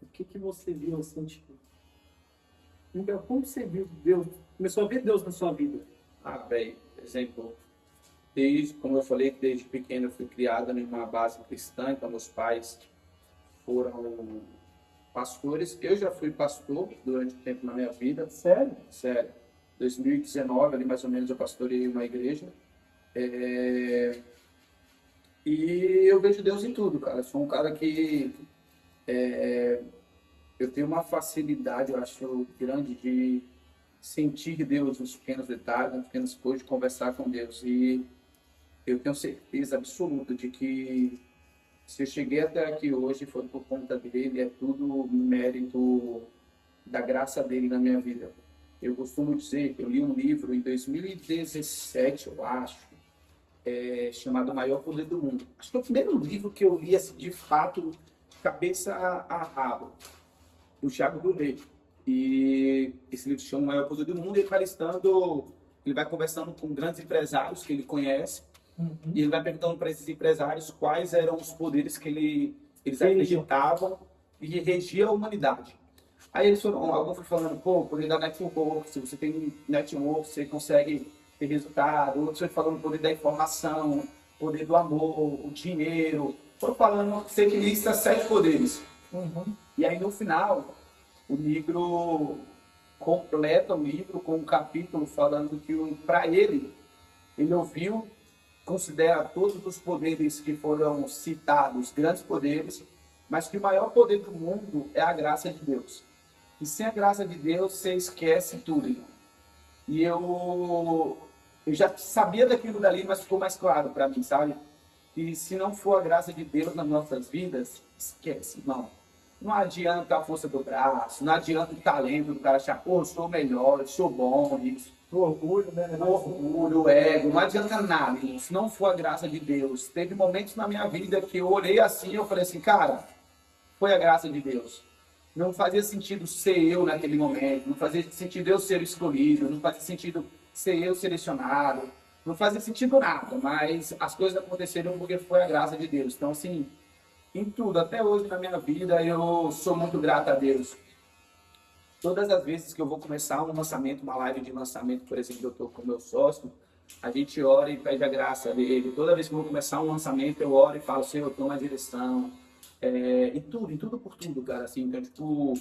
O que você viu assim, tipo? Então, como você viu Deus? Começou a ver Deus na sua vida? Velho, exemplo, como eu falei, desde pequeno eu fui criado em uma base cristã, então meus pais foram pastores. Eu já fui pastor durante um tempo na minha vida, Sério? sério. 2019, ali mais ou menos, eu pastorei uma igreja. É, E eu vejo Deus em tudo, cara. Eu sou um cara que eu tenho uma facilidade, eu acho, grande de sentir Deus nos pequenos detalhes, nas pequenas coisas, de conversar com Deus. E eu tenho certeza absoluta de que se eu cheguei até aqui hoje foi por conta dele, é tudo mérito da graça dele na minha vida. Eu costumo dizer que eu li um livro em 2017, eu acho, chamado O Maior Poder do Mundo. Acho que é o primeiro livro que eu li assim, de fato, cabeça a rabo, do Thiago Gourmet. E esse livro se chama O Maior Poder do Mundo, e ele vai conversando com grandes empresários que ele conhece, e ele vai perguntando para esses empresários quais eram os poderes que eles acreditavam e regia a humanidade. Aí alguns foram falando, pô, o poder da network, se você tem network, você consegue ter resultado. Outros foram falando o poder da informação, o poder do amor, o dinheiro. Foram falando, você que lista 7 poderes. E aí no final, o livro completa o livro com um capítulo falando que para ele ouviu, considera todos os poderes que foram citados, grandes poderes, mas que o maior poder do mundo é a graça de Deus. E sem a graça de Deus, você esquece tudo, irmão. E eu já sabia daquilo dali, mas ficou mais claro para mim, sabe? E se não for a graça de Deus nas nossas vidas, esquece, irmão. Não adianta a força do braço, não adianta o talento do cara achar, pô, eu sou o melhor, eu sou bom, isso. O orgulho, né? O orgulho, o ego, não adianta nada, irmão. Se não for a graça de Deus. Teve momentos na minha vida que eu olhei assim e eu falei assim, cara, foi a graça de Deus. Não fazia sentido ser eu naquele momento, não fazia sentido eu ser escolhido, não fazia sentido ser eu selecionado, não fazia sentido nada, mas as coisas aconteceram porque foi a graça de Deus. Então, assim, em tudo, até hoje na minha vida, eu sou muito grato a Deus. Todas as vezes que eu vou começar um lançamento, uma live de lançamento, por exemplo, eu estou com o meu sócio, a gente ora e pede a graça dele. Toda vez que eu vou começar um lançamento, eu oro e falo, Senhor, eu estou na direção. Em tudo por tudo, cara, assim, então, tipo,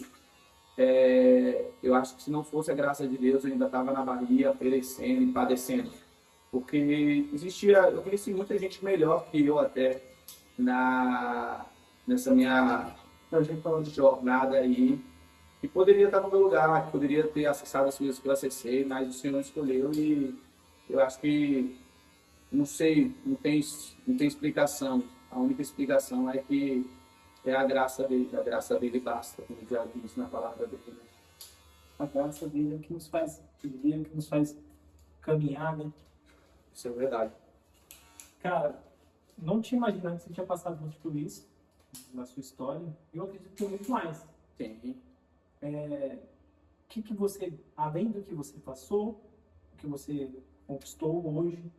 eu acho que se não fosse a graça de Deus, eu ainda estava na Bahia, perecendo e padecendo, porque eu conheci muita gente melhor que eu até, nessa minha jornada aí, que poderia estar no meu lugar, que poderia ter acessado as coisas que eu acessei, mas o Senhor não escolheu e eu acho que, não sei, não tem explicação, a única explicação é que é a graça dele basta, como já diz na palavra dele. Né? A graça dele é que nos faz viver, que nos faz caminhar, né? Isso é verdade. Cara, não tinha imaginado que você tinha passado muito por isso na sua história. Eu acredito que tem muito mais. Tem. Que você, além do que você passou, o que você conquistou hoje,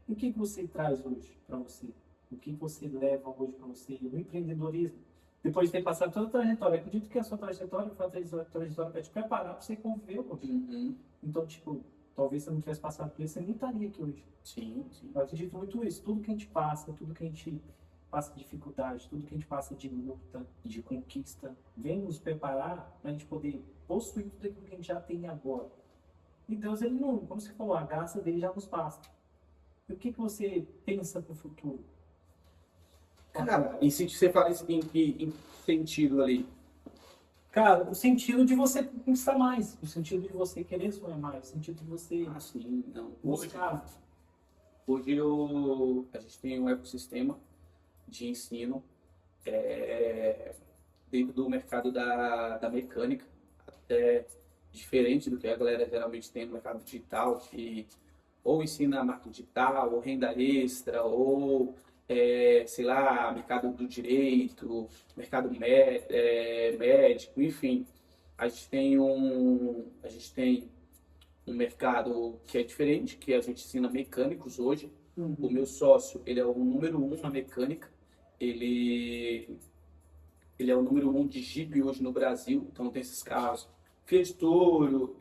o que você traz hoje para você? O que você leva hoje para você no empreendedorismo? Depois de ter passado toda a trajetória, eu acredito que a sua trajetória foi uma trajetória para te preparar para você conviver hoje. Então, tipo, talvez você não tivesse passado por isso, você nem estaria aqui hoje. Sim. Eu acredito muito nisso. Tudo que a gente passa, tudo que a gente passa de dificuldade, tudo que a gente passa de luta, de conquista, vem nos preparar para a gente poder possuir tudo aquilo que a gente já tem agora. E Deus, ele não, como você falou, a graça dele já nos basta. E o que você pensa para o futuro? Cara, e se você fala isso em sentido ali? Cara, o sentido de você conquistar mais, o sentido de você querer sonhar mais, o sentido de você Sim, não. buscar. Hoje a gente tem um ecossistema de ensino dentro do mercado da mecânica, até diferente do que a galera geralmente tem no mercado digital, que ou ensina marketing digital, ou renda extra, ou sei lá, mercado do direito, mercado médico, enfim. A gente tem um mercado que é diferente, que a gente ensina mecânicos hoje. O meu sócio, ele é o número 1 na mecânica. Ele é o número 1 de Jeep hoje no Brasil. Então tem esses carros Fiat Toro,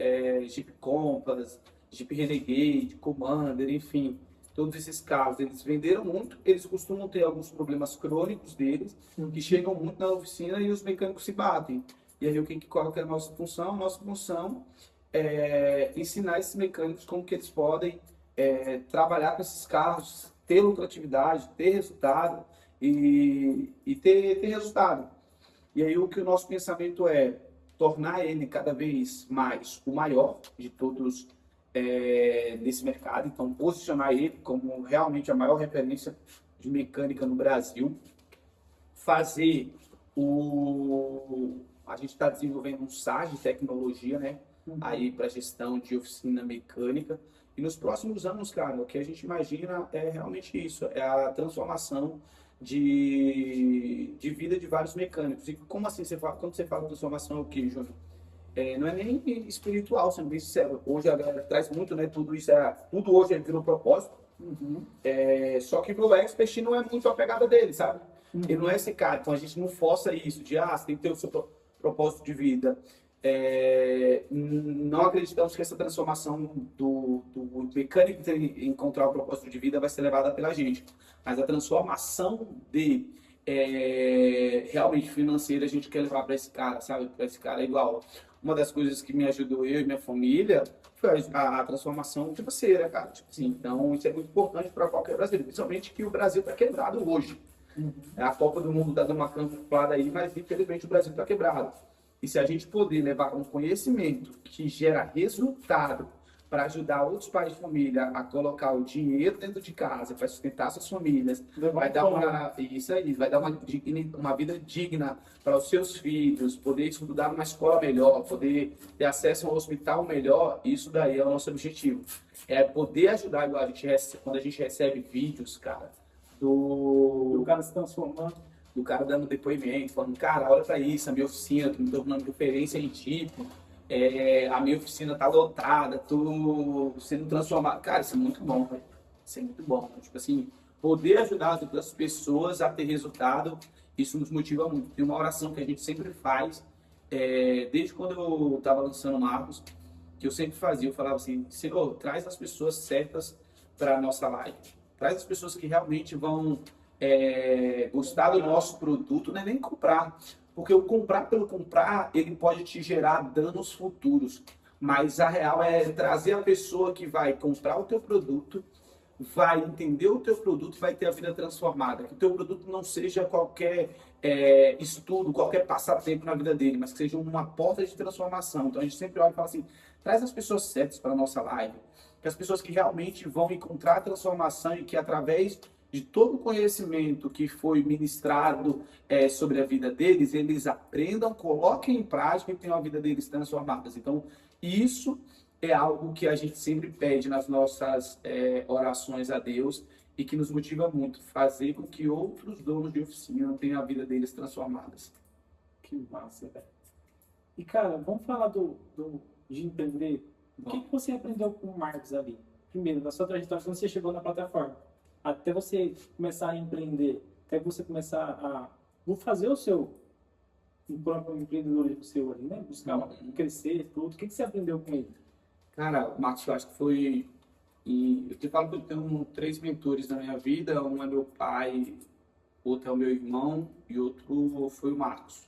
Jeep Compass, Jeep Renegade, Commander, enfim. todos esses carros, eles venderam muito, eles costumam ter alguns problemas crônicos deles, que chegam muito na oficina e os mecânicos se batem. E aí, qual que é a nossa função? A nossa função é ensinar esses mecânicos como que eles podem trabalhar com esses carros, ter lucratividade, ter resultado e ter resultado. E aí, o que o nosso pensamento é tornar ele cada vez mais o maior de todos nesse mercado, então posicionar ele como realmente a maior referência de mecânica no Brasil, fazer a gente está desenvolvendo um SaaS de tecnologia, né, aí para gestão de oficina mecânica, e nos próximos anos, cara, o que a gente imagina é realmente isso, é a transformação de vida de vários mecânicos. E como assim quando você fala transformação, é o que, Júnior? Não é nem espiritual, sendo bem sincero. Hoje a galera traz muito, né? Tudo hoje virou propósito. Só que o expert não é muito a pegada dele, sabe? Ele não é esse cara. Então a gente não força isso de, você tem que ter o seu propósito de vida. Não acreditamos que essa transformação do mecânico encontrar o propósito de vida vai ser levada pela gente. Mas a transformação realmente financeira a gente quer levar para esse cara, sabe? Para esse cara igual. Uma das coisas que me ajudou eu e minha família foi a transformação financeira, cara. Tipo assim, então, isso é muito importante para qualquer brasileiro, principalmente que o Brasil está quebrado hoje. A Copa do Mundo está dando uma campanha aí, mas infelizmente o Brasil está quebrado. E se a gente poder levar um conhecimento que gera resultado para ajudar outros pais de família a colocar o dinheiro dentro de casa para sustentar suas famílias, vai dar uma vida digna para os seus filhos, poder estudar numa escola melhor, poder ter acesso a um hospital melhor, isso daí é o nosso objetivo. É poder ajudar, igual quando a gente recebe vídeos, cara, do cara se transformando, do cara dando depoimento, falando, cara, olha para isso, a minha oficina, tô me tornando referência em tipo. A minha oficina tá lotada, tô sendo transformado. Cara, isso é muito bom, velho. Isso é muito bom. Tipo assim, poder ajudar as outras pessoas a ter resultado, isso nos motiva muito. Tem uma oração que a gente sempre faz, desde quando eu tava lançando Marcos, que eu sempre fazia, eu falava assim, Senhor, traz as pessoas certas para a nossa live. Traz as pessoas que realmente vão gostar do nosso produto, não é nem comprar. Porque o comprar pelo comprar, ele pode te gerar danos futuros. Mas a real é trazer a pessoa que vai comprar o teu produto, vai entender o teu produto e vai ter a vida transformada. Que o teu produto não seja qualquer estudo, qualquer passatempo na vida dele, mas que seja uma porta de transformação. Então a gente sempre olha e fala assim, traz as pessoas certas para a nossa live. Que as pessoas que realmente vão encontrar a transformação e que através de todo o conhecimento que foi ministrado sobre a vida deles, eles aprendam, coloquem em prática e tenham a vida deles transformadas. Então, isso é algo que a gente sempre pede nas nossas orações a Deus e que nos motiva muito, fazer com que outros donos de oficina tenham a vida deles transformadas. Que massa, velho. E, cara, vamos falar de empreender. O que você aprendeu com o Marcos ali? Primeiro, na sua trajetória, quando você chegou na plataforma, até você começar a empreender, até você começar a fazer o próprio empreendedorismo seu ali, né? Buscar crescer, tudo. O que você aprendeu com ele? Cara, Marcos, eu acho que foi... eu te falo que eu tenho 3 mentores na minha vida. Um é meu pai, outro é o meu irmão e outro foi o Marcos.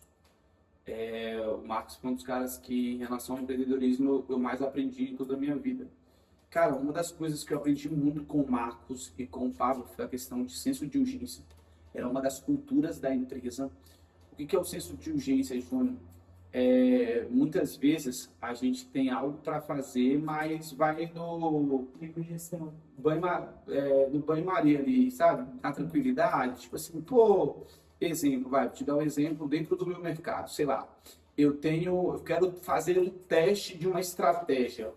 O Marcos foi um dos caras que, em relação ao empreendedorismo, eu mais aprendi em toda a minha vida. Cara, uma das coisas que eu aprendi muito com o Marcos e com o Pablo foi a questão de senso de urgência. Era uma das culturas da empresa. O que é o senso de urgência, Júnior? Muitas vezes a gente tem algo para fazer, mas vai no banho-maria ali, sabe? Na tranquilidade. Tipo assim, exemplo, vou te dar um exemplo dentro do meu mercado, sei lá. Eu quero fazer um teste de uma estratégia.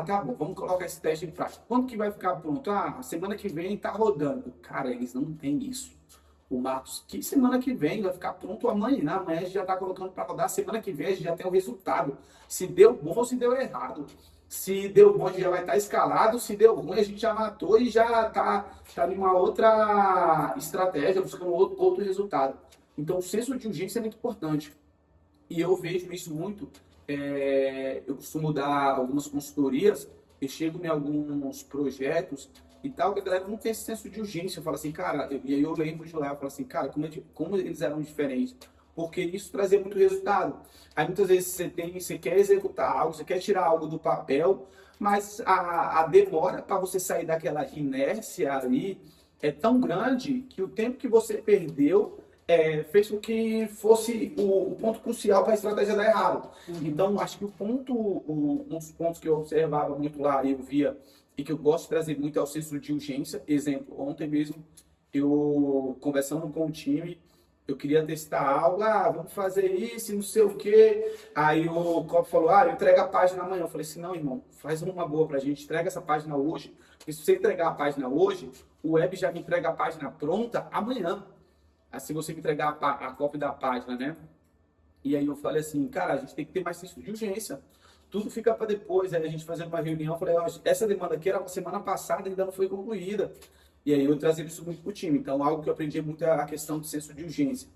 Tá bom, vamos colocar esse teste em prática. Quando que vai ficar pronto? Semana que vem tá rodando. Cara, eles não têm isso. O Marcos, que semana que vem vai ficar pronto amanhã. Amanhã a gente já tá colocando para rodar. Semana que vem a gente já tem o resultado. Se deu bom ou se deu errado. Se deu bom, a gente já vai estar escalado. Se deu ruim, a gente já matou e já tá em uma outra estratégia, buscando outro resultado. Então, o senso de urgência é muito importante. E eu vejo isso muito. Eu costumo dar algumas consultorias, eu chego em alguns projetos e tal, que a galera não tem esse senso de urgência. Eu falo assim, cara, e aí eu lembro de lá, eu falo assim, cara, como eles eram diferentes. Porque isso trazia muito resultado. Aí muitas vezes você quer executar algo, você quer tirar algo do papel, mas a demora para você sair daquela inércia ali é tão grande que o tempo que você perdeu fez com que fosse o ponto crucial para a estratégia dar errado. Então, acho que um dos pontos que eu observava muito lá, eu via, e que eu gosto de trazer muito é o senso de urgência. Exemplo, ontem mesmo, eu conversando com o time, eu queria testar algo, vamos fazer isso, não sei o quê. Aí o Copo falou, eu entrego a página amanhã. Eu falei assim, não, irmão, faz uma boa pra gente, entrega essa página hoje, porque se você entregar a página hoje, o web já me entrega a página pronta amanhã. Assim você me entregar a cópia da página, né? E aí eu falei assim, cara, a gente tem que ter mais senso de urgência. Tudo fica para depois. Aí a gente fazendo uma reunião, eu falei, essa demanda aqui era uma semana passada, ainda não foi concluída. E aí eu trazia isso muito para o time. Então, algo que eu aprendi muito é a questão do senso de urgência.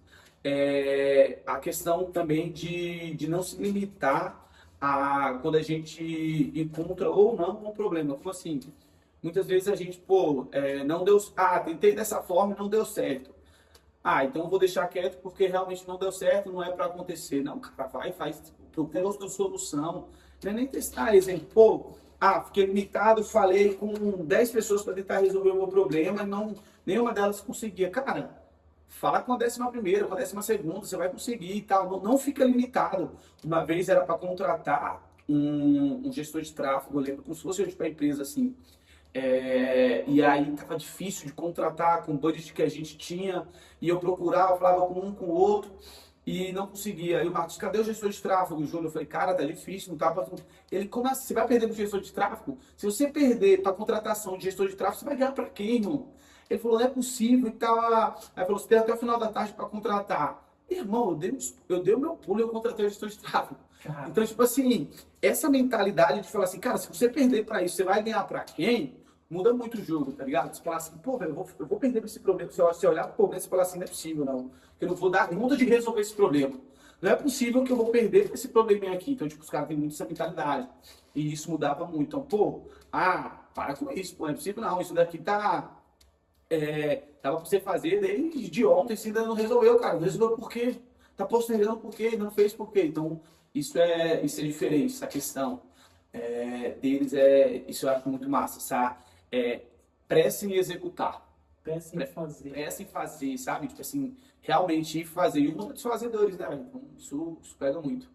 A questão também de não se limitar a quando a gente encontra ou não um problema. Como assim? Muitas vezes a gente, não deu... tentei dessa forma e não deu certo. Então eu vou deixar quieto porque realmente não deu certo, não é para acontecer. Não, cara, vai, faz, procura outra solução. Não é nem testar, exemplo, fiquei limitado, falei com 10 pessoas para tentar resolver o meu problema, nenhuma delas conseguia. Cara, fala com a 11ª, com a 12ª, você vai conseguir e tal. Não fica limitado. Uma vez era para contratar um gestor de tráfego, eu lembro, como se fosse para a empresa assim. E aí tava difícil de contratar com o budget que a gente tinha, e eu procurava, falava com um, com o outro, e não conseguia. Aí o Marcos, cadê o gestor de tráfego? O Júnior, eu falei, cara, tá difícil, não tá pra... Ele, como assim? Você vai perder pro gestor de tráfego? Se você perder pra contratação de gestor de tráfego, você vai ganhar pra quem, irmão? Ele falou, não é possível e tal. Aí falou, você tem até o final da tarde pra contratar. Irmão, eu dei o meu pulo e eu contratei o gestor de tráfego. Cara. Então, tipo assim, essa mentalidade de falar assim, cara, se você perder pra isso, você vai ganhar pra quem? Muda muito o jogo, tá ligado? Você fala assim, velho, eu vou perder esse problema. Você olhar pro problema e falar assim, não é possível, não. Eu não vou dar conta de resolver esse problema. Não é possível que eu vou perder esse probleminha aqui. Então, tipo, os caras têm muito essa mentalidade. E isso mudava muito. Então, para com isso, não é possível, não. Isso daqui tava pra você fazer desde ontem, você ainda não resolveu, cara. Não resolveu por quê? Tá postergando por quê? Não fez por quê? Então, isso é diferente, essa questão deles. Isso eu acho muito massa, sabe? Pressa em executar. Pressa em fazer. Pressa em fazer, sabe? Tipo assim, realmente ir fazer. E um dos fazedores, né? Então, isso pega muito.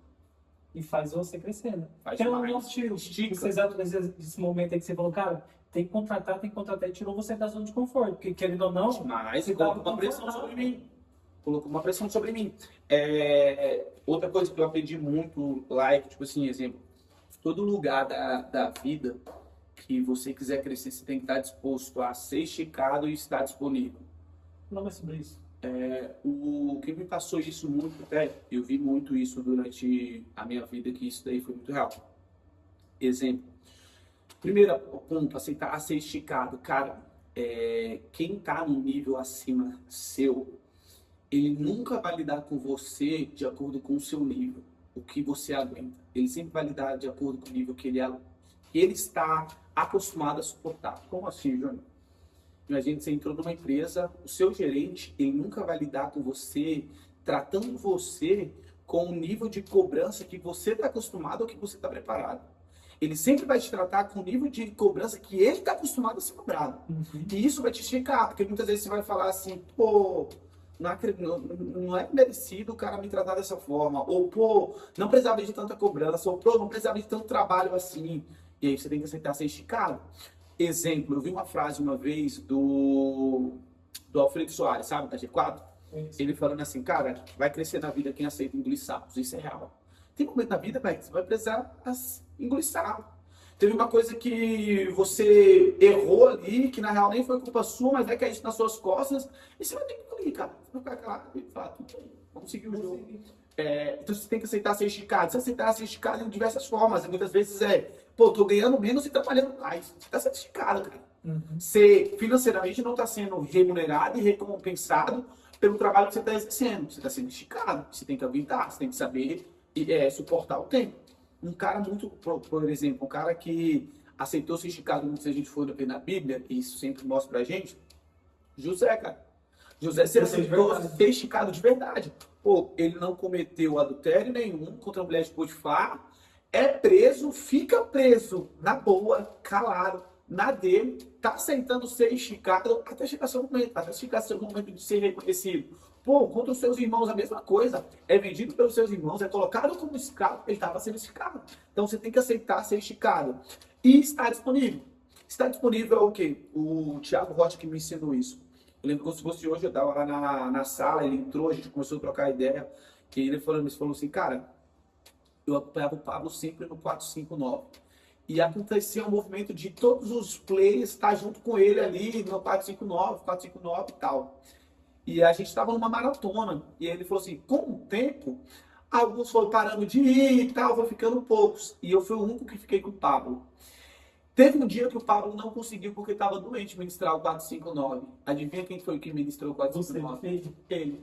E faz você crescendo. Faz Tem um demais. nosso estilo. Estica. Você exato nesse momento aí que você falou, cara, tem que contratar, e tirou você da zona de conforto. Porque querendo ou não, Mas você colocou uma pressão sobre mim. Colocou uma pressão sobre mim. Outra coisa que eu aprendi muito lá é que, tipo assim, exemplo, todo lugar da vida que você quiser crescer, você tem que estar disposto a ser esticado e estar disponível. Não é sobre isso. O que me passou isso muito, eu vi muito isso durante a minha vida, que isso daí foi muito real. Exemplo. Primeiro ponto, aceitar ser esticado. Cara, quem tá num nível acima seu, ele nunca vai lidar com você de acordo com o seu nível, o que você aguenta. Ele sempre vai lidar de acordo com o nível que ele está acostumado a suportar. Como assim, Júnior? Imagina, você entrou numa empresa, o seu gerente, ele nunca vai lidar com você, tratando você com o nível de cobrança que você está acostumado ou que você está preparado. Ele sempre vai te tratar com o nível de cobrança que ele está acostumado a ser cobrado. Uhum. E isso vai te esticar, porque muitas vezes você vai falar assim, não é merecido o cara me tratar dessa forma, ou não precisava de tanta cobrança, ou não precisava de tanto trabalho assim. E aí você tem que aceitar ser esticado. Exemplo, eu vi uma frase uma vez do Alfredo Soares, sabe, da G4? Ele falando assim, cara, vai crescer na vida quem aceita engolir sapos, isso é real. Tem momento na vida, velho, que você vai precisar engolir sapo. Teve uma coisa que você errou ali, que na real nem foi culpa sua, mas vai cair isso nas suas costas, e você vai ter que engolir, cara. Você vai ficar calado e falar, vamos seguir o jogo. Então você tem que aceitar ser esticado. Você aceitar ser esticado de diversas formas. E muitas vezes tô ganhando menos e trabalhando mais. Você tá sendo esticado, cara. Uhum. Você financeiramente não está sendo remunerado e recompensado pelo trabalho que você está exercendo. Você está sendo esticado. Você tem que aguentar, você tem que saber suportar o tempo. Um cara muito, por exemplo, um cara que aceitou ser esticado, se a gente for ver na Bíblia, e isso sempre mostra pra gente, José, cara. José se aceitou ser esticado de verdade. Pô, ele não cometeu adultério nenhum contra a mulher de Potifar, é preso, fica preso, na boa, calado, na dele, tá aceitando ser esticado, até chegar seu momento de ser reconhecido. Pô, contra os seus irmãos a mesma coisa, é vendido pelos seus irmãos, é colocado como escravo, ele estava sendo esticado. Então você tem que aceitar ser esticado. E está disponível. Está disponível é o quê? O Thiago Rocha que me ensinou isso. Eu lembro que se fosse hoje, eu estava lá na sala, ele entrou, a gente começou a trocar ideia, e ele falou assim, cara, eu acompanhava o Pablo sempre no 459. E acontecia um movimento de todos os players estar junto com ele ali no 459 e tal. E a gente estava numa maratona. E ele falou assim, com o tempo, alguns foram parando de ir e tal, foram ficando poucos. E eu fui o único que fiquei com o Pablo. Teve um dia que o Pablo não conseguiu porque estava doente ministrar o 459. Adivinha quem foi que ministrou o 459? Ele.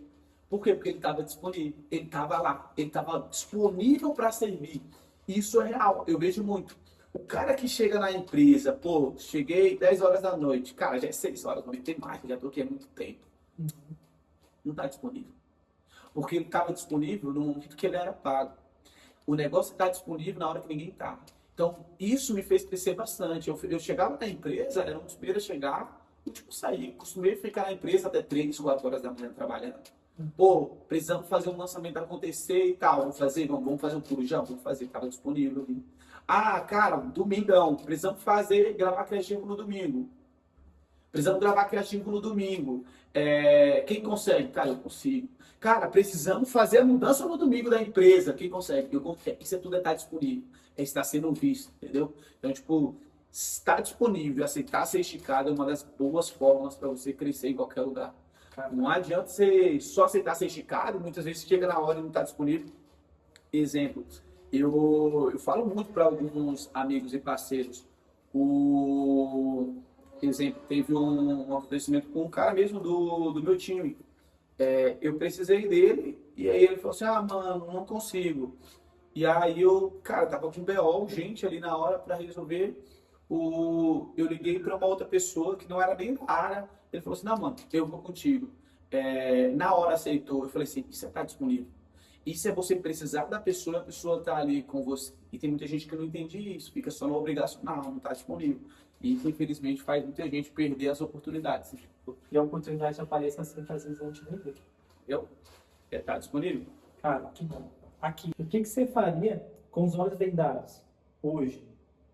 Por quê? Porque ele estava disponível. Ele estava lá. Ele estava disponível para servir. Isso é real. Eu vejo muito. O cara que chega na empresa, pô, cheguei 10 horas da noite. Cara, já é 6 horas, não tem mais, já estou aqui há muito tempo. Não está disponível. Porque ele estava disponível no momento que ele era pago. O negócio está disponível na hora que ninguém está. Então, isso me fez crescer bastante. Eu chegava na empresa, era um dos primeiros a chegar, último sair. Costumei ficar na empresa até 3, 4 horas da manhã trabalhando. Pô, precisamos fazer um lançamento acontecer e tal. Vamos fazer um corujão? Vamos fazer, estava disponível ali. Ah, cara, domingão, precisamos gravar criativo no domingo. Precisamos gravar criativo no domingo. Quem consegue? Cara, eu consigo. Cara, precisamos fazer a mudança no domingo da empresa. Quem consegue? Eu consigo. Isso é tudo estar disponível. É estar sendo visto, entendeu? Então, tipo, estar disponível, aceitar ser esticado é uma das boas formas para você crescer em qualquer lugar. Não adianta você só aceitar ser esticado, muitas vezes chega na hora e não está disponível. Exemplo, eu falo muito para alguns amigos e parceiros. Exemplo, teve um acontecimento com um cara mesmo do meu time. Eu precisei dele e aí ele falou assim, mano, não consigo. E aí cara, tava com BO urgente ali na hora para resolver. Eu liguei para uma outra pessoa que não era nem da área. Ele falou assim, não, mano, eu vou contigo. Na hora aceitou. Eu falei assim, isso tá disponível. Isso é você precisar da pessoa, a pessoa tá ali com você. E tem muita gente que não entende isso, fica só no obrigacional, não tá disponível. E isso, infelizmente, faz muita gente perder as oportunidades. E a oportunidade aparece assim que às vezes não te vê. Tá disponível? Cara, que bom. Aqui, o que você faria com os olhos vendados hoje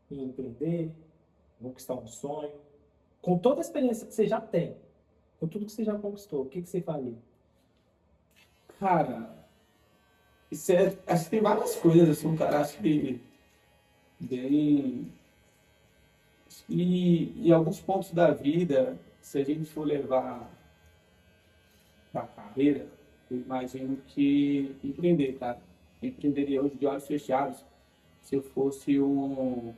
em empreender, conquistar um sonho, com toda a experiência que você já tem, com tudo que você já conquistou, o que você faria? Cara, acho que tem várias coisas, assim, cara, acho que bem... E alguns pontos da vida, se a gente for levar para a carreira, eu imagino que empreender, cara. Eu empreenderia hoje de olhos fechados se eu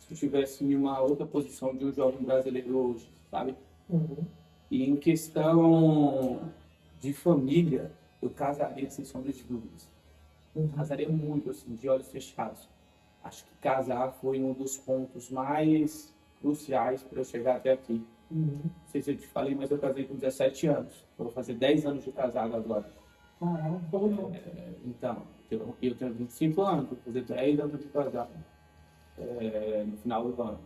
estivesse em uma outra posição de um jovem brasileiro hoje, sabe? Uhum. E em questão de família, eu casaria sem sombra de dúvidas. Casaria muito, assim, de olhos fechados. Acho que casar foi um dos pontos mais cruciais para eu chegar até aqui. Não sei se eu te falei, mas eu casei com 17 anos. Vou fazer 10 anos de casado agora. Então, eu tenho 25 anos, vou fazer 10 anos de casado no final do ano.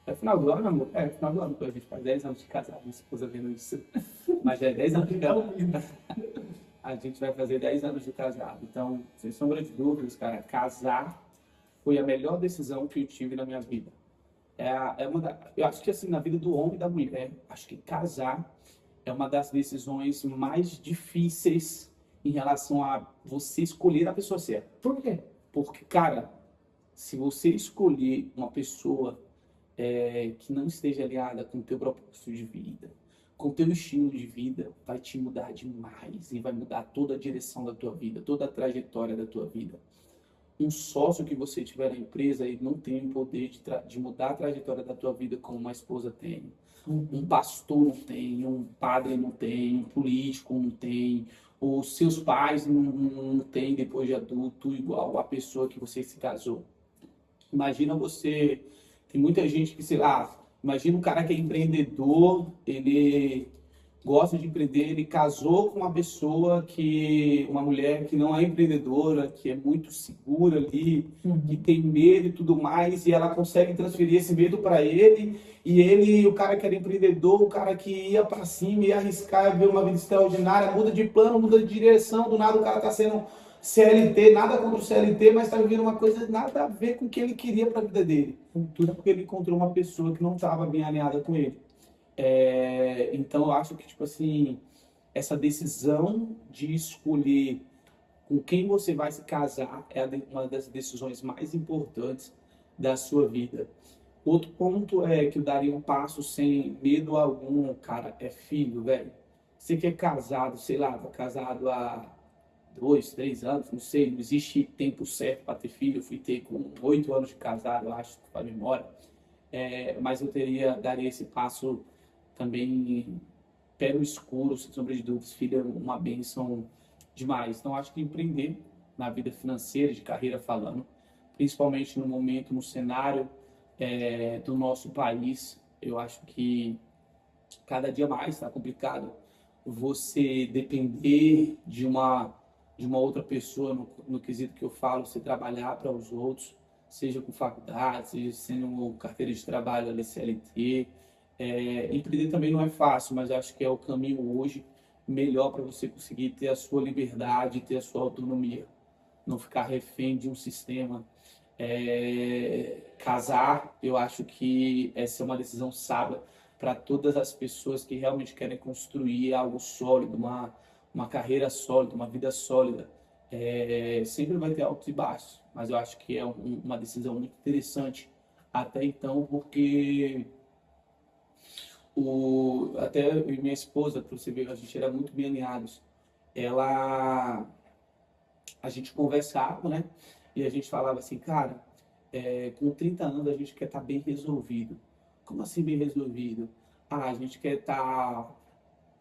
É final do ano, amor? É final do ano, a gente faz 10 anos de casado, minha esposa vendo isso. Mas é 10 anos de casado. A gente vai fazer 10 anos de casado. Então, sem sombra de dúvidas, cara, casar foi a melhor decisão que eu tive na minha vida. Eu acho que assim, na vida do homem e da mulher, acho que casar é uma das decisões mais difíceis em relação a você escolher a pessoa certa. Por quê? Porque, cara, se você escolher uma pessoa que não esteja alinhada com o teu propósito de vida, com o teu estilo de vida, vai te mudar demais e vai mudar toda a direção da tua vida, toda a trajetória da tua vida. Um sócio que você tiver na empresa, ele não tem o poder de mudar a trajetória da tua vida como uma esposa tem. Um pastor não tem, um padre não tem, um político não tem, os seus pais não têm depois de adulto igual a pessoa que você se casou. Imagina você Tem muita gente que, sei lá, imagina um cara que é empreendedor, ele gosta de empreender, ele casou com uma mulher que não é empreendedora, que é muito segura ali, que tem medo e tudo mais, e ela consegue transferir esse medo para ele, e ele, o cara que era empreendedor, o cara que ia para cima, ia arriscar, ia ver uma vida extraordinária, muda de plano, muda de direção, do nada o cara tá sendo CLT, nada contra o CLT, mas tá vivendo uma coisa nada a ver com o que ele queria para a vida dele. Tudo porque ele encontrou uma pessoa que não estava bem alinhada com ele. Então eu acho que, tipo assim, essa decisão de escolher com quem você vai se casar é uma das decisões mais importantes da sua vida. Outro ponto é que eu daria um passo sem medo algum, cara, é filho, velho. Você que é casado, sei lá, tá casado há 2, 3 anos, não sei, não existe tempo certo para ter filho. Eu fui ter com 8 anos de casado, eu acho, para memória. Mas eu daria esse passo também pé no escuro, sem sombra de dúvidas. Filho é uma bênção demais. Então, acho que empreender na vida financeira, de carreira falando, principalmente no momento, no cenário do nosso país, eu acho que cada dia mais está complicado você depender de uma outra pessoa, no quesito que eu falo, você trabalhar para os outros, seja com faculdade, seja sendo carteira de trabalho, CLT. Empreender também não é fácil, mas acho que é o caminho hoje melhor para você conseguir ter a sua liberdade, ter a sua autonomia, não ficar refém de um sistema. Casar, eu acho que essa é uma decisão sábia para todas as pessoas que realmente querem construir algo sólido, uma carreira sólida, uma vida sólida. Sempre vai ter altos e baixos, mas eu acho que é uma decisão muito interessante até então, porque até eu e minha esposa, para você ver, a gente era muito bem alinhados. Ela, a gente conversava, né? E a gente falava assim, cara, com 30 anos a gente quer estar bem resolvido. Como assim bem resolvido? A gente quer estar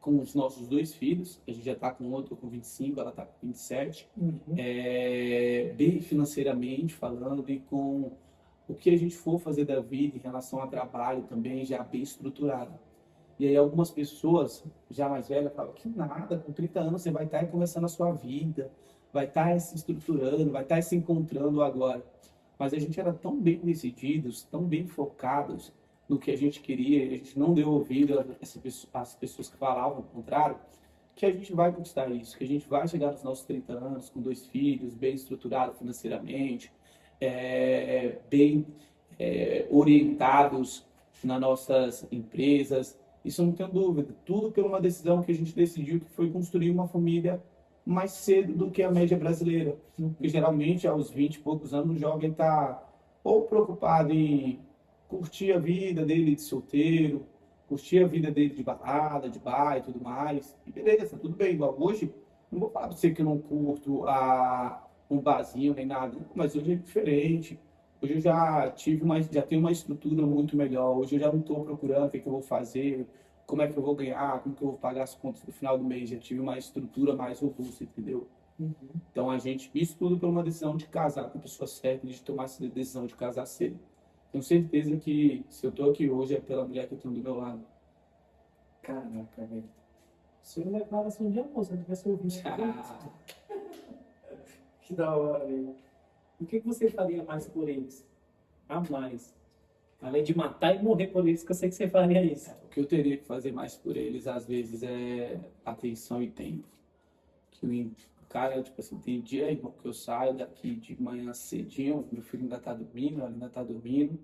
com os nossos 2 filhos, a gente já está com outro com 25, ela está com 27, bem financeiramente falando e com o que a gente for fazer da vida em relação ao trabalho também já bem estruturado. E aí algumas pessoas já mais velhas falam que nada, com 30 anos você vai estar começando a sua vida, vai estar se estruturando, vai estar se encontrando agora. Mas a gente era tão bem decididos, tão bem focados no que a gente queria, e a gente não deu ouvido às pessoas que falavam o contrário, que a gente vai conquistar isso, que a gente vai chegar nos nossos 30 anos com 2 filhos, bem estruturado financeiramente, bem orientados nas nossas empresas. Isso eu não tenho dúvida. Tudo por uma decisão que a gente decidiu, que foi construir uma família mais cedo do que a média brasileira. Porque geralmente aos 20 e poucos anos o jovem está ou preocupado em curtir a vida dele de solteiro, curtir a vida dele de balada, de bar e tudo mais. E beleza, tudo bem. Igual hoje, não vou falar para você que eu não curto um barzinho nem nada, mas hoje é diferente. Hoje eu já tenho uma estrutura muito melhor. Hoje eu já não estou procurando o que eu vou fazer, como é que eu vou ganhar, como que eu vou pagar as contas no final do mês. Já tive uma estrutura mais robusta, entendeu? Então isso tudo por uma decisão de casar com a pessoa certa, de tomar essa decisão de casar cedo. Tenho certeza que se eu estou aqui hoje é pela mulher que eu tenho do meu lado. Caraca, velho. Isso é uma declaração de amor, se eu tivesse ouvido. Que da hora, velho. O que você faria mais por eles? A mais. Além de matar e morrer por eles, que eu sei que você faria isso. O que eu teria que fazer mais por eles, às vezes, é atenção e tempo. Que o cara, tipo assim, tem dia, irmão, que eu saio daqui de manhã cedinho, meu filho ainda tá dormindo, ela ainda tá dormindo,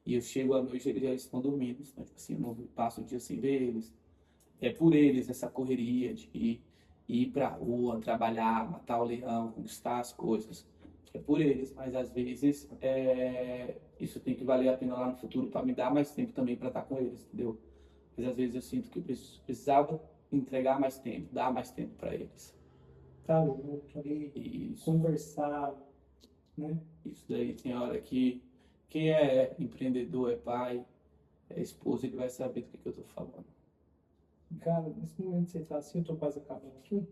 e eu chego à noite e eles já estão dormindo. Então, tipo assim, eu não passo o dia sem ver eles. É por eles essa correria de ir pra rua, trabalhar, matar o leão, conquistar as coisas. É por eles, mas às vezes isso tem que valer a pena lá no futuro para me dar mais tempo também para estar com eles, entendeu? Mas às vezes eu sinto que eu precisava entregar mais tempo, dar mais tempo para eles. Tá louco, ali, Isso, conversar, né? isso daí tem hora que quem é empreendedor, é pai, é esposa, ele vai saber do que eu tô falando. Cara, nesse momento que você tá assim, eu tô quase acabando aqui.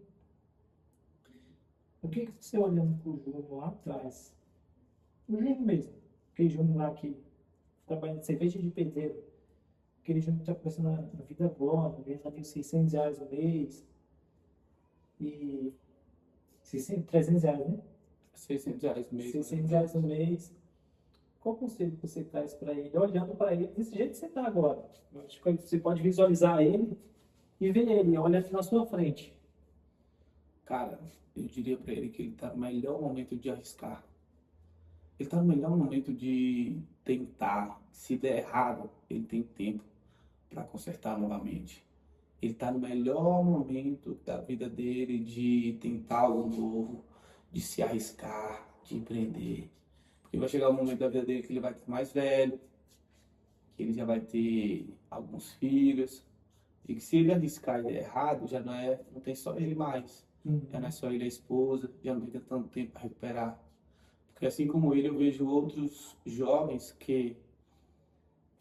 O que você olhando pro Júnior lá atrás? O Júnior mesmo. Aquele Júnior lá que trabalhando de cerveja de pedreiro. Aquele já está começando a vida boa, ele já tem R$ 600 no mês. E 600, R$ 300, né? R$ 600 mesmo. R$ 600 no mês. Qual conselho que você traz para ele? Olhando para ele desse jeito que você está agora. Eu acho que você pode visualizar ele e ver ele, olha na sua frente. Cara, eu diria pra ele que ele tá no melhor momento de arriscar. Ele tá no melhor momento de tentar. Se der errado, ele tem tempo pra consertar novamente. Ele tá no melhor momento da vida dele de tentar algo novo, de se arriscar, de empreender. Porque vai chegar um momento da vida dele que ele vai estar mais velho, que ele já vai ter alguns filhos, e que se ele arriscar e der errado, já não tem só ele mais. Já não é só ele a esposa, já não fica tanto tempo para recuperar. Porque assim como ele, eu vejo outros jovens que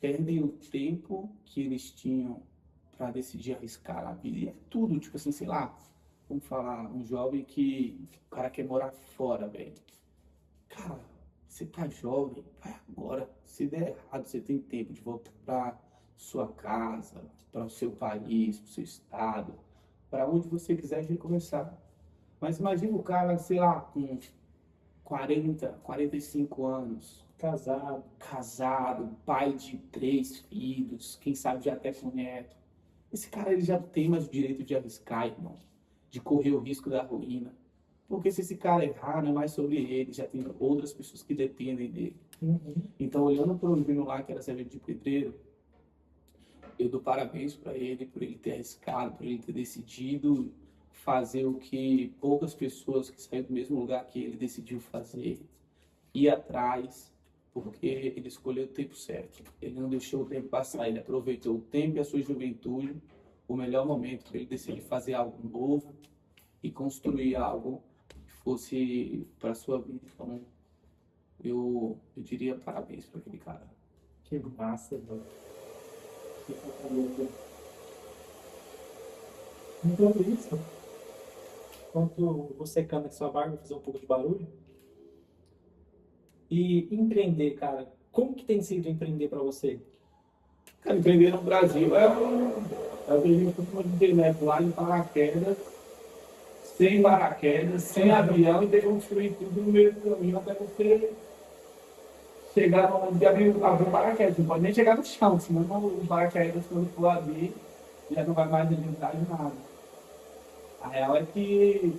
perdem o tempo que eles tinham para decidir arriscar a vida. E é tudo, tipo assim, sei lá, vamos falar, um jovem que o cara quer morar fora, velho. Cara, você tá jovem, vai agora. Se der errado, você tem tempo de voltar para sua casa, para o seu país, para o seu estado, para onde você quiser recomeçar. Mas imagina o cara, sei lá, com 40, 45 anos, casado, pai de 3 filhos, quem sabe já até com neto. Esse cara ele já tem mais o direito de arriscar, irmão, de correr o risco da ruína. Porque se esse cara errar, não é mais sobre ele, já tem outras pessoas que dependem dele. Então, olhando para o menino lá que era servente de pedreiro, eu dou parabéns para ele por ele ter arriscado, por ele ter decidido fazer o que poucas pessoas que saíram do mesmo lugar que ele decidiu fazer, ir atrás, porque ele escolheu o tempo certo. Ele não deixou o tempo passar, ele aproveitou o tempo e a sua juventude, o melhor momento para ele decidir fazer algo novo e construir algo que fosse para a sua vida. Então, eu diria parabéns para aquele cara. Que massa, mano. Que maravilha. Enquanto isso, enquanto você canta que sua barba vai fazer um pouco de barulho. E empreender, cara, como que tem sido empreender para você? Cara, empreender no Brasil eu vejo uma internet lá em paraquedas, sem paraquedas, sem avião, e tem que construir tudo no meio do caminho até você chegar onde abrir o paraquedas. Não pode nem chegar no chão, senão o paraquedas, quando for abrir, já não vai mais adiantar de nada. A real é que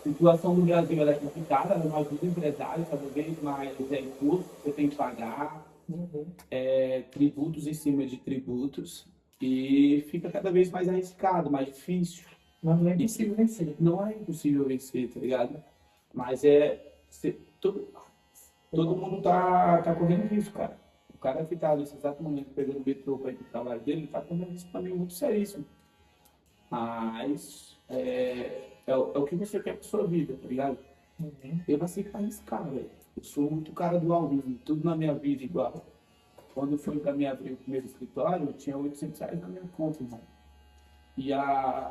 a situação do Brasil ela é complicada, ela não ajuda o empresário, cada vez mais imposto que você tem que pagar, tributos em cima de tributos, e fica cada vez mais arriscado, mais difícil. Mas não é impossível vencer. Não é impossível vencer, tá ligado? Mas todo mundo tá correndo risco, cara. O cara que tá nesse exato momento pegando o metrô para ir pro trabalho dele, tá correndo risco também muito seríssimo. Mas é o que você quer pra sua vida, tá ligado? Eu nasci pra arriscar, velho. Eu sou muito cara do ao vivo, tudo na minha vida igual. Quando foi pra mim abrir o primeiro escritório, eu tinha R$ 800 na minha conta, irmão.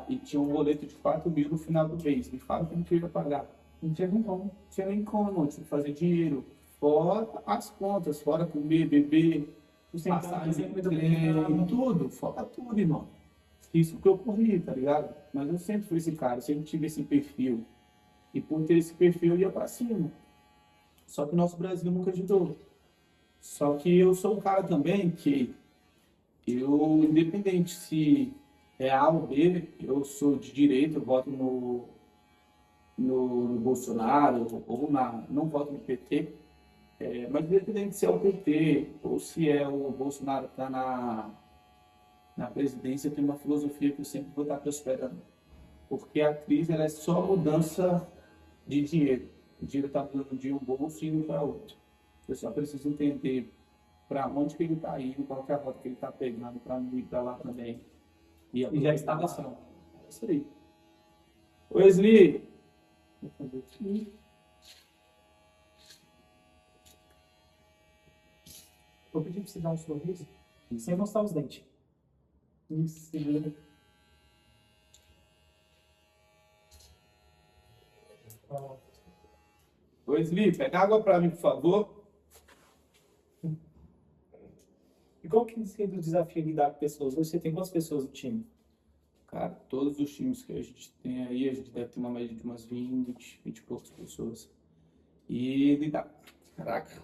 E tinha um boleto de 4.000 no final do mês. Me fala como que eu ia pagar. Não tinha nem como. Não tinha nem como, irmão. Tinha que fazer dinheiro. Fora as contas, fora comer, beber, passagem de trem, tudo. Fora tudo, irmão. Isso que eu corri, tá ligado? Mas eu sempre fui esse cara, eu sempre tive esse perfil. E por ter esse perfil, eu ia pra cima. Só que o nosso Brasil nunca ajudou. Só que eu sou um cara também que independente se é A ou B, eu sou de direita, eu voto no Bolsonaro, ou não voto no PT. Mas independente se é o PT ou se é o Bolsonaro que está na presidência, eu tenho uma filosofia que eu sempre vou estar prosperando. Porque a crise ela é só mudança de dinheiro. O dinheiro está mudando de um bolso e indo para outro. Eu só preciso entender para onde que ele está indo, qual que é a rota que ele está pegando para não ir para lá também. E já está passando. É isso aí. Wesley! Vou fazer aqui. Vou pedir para você dar um sorriso sem mostrar os dentes. Isso, segura. Wesley, pega água para mim, por favor. qual que tem sido o desafio de lidar com pessoas? Hoje você tem quantas pessoas no time? Cara, todos os times que a gente tem aí, a gente deve ter uma média de umas 20 e poucas pessoas. E lidar. Caraca.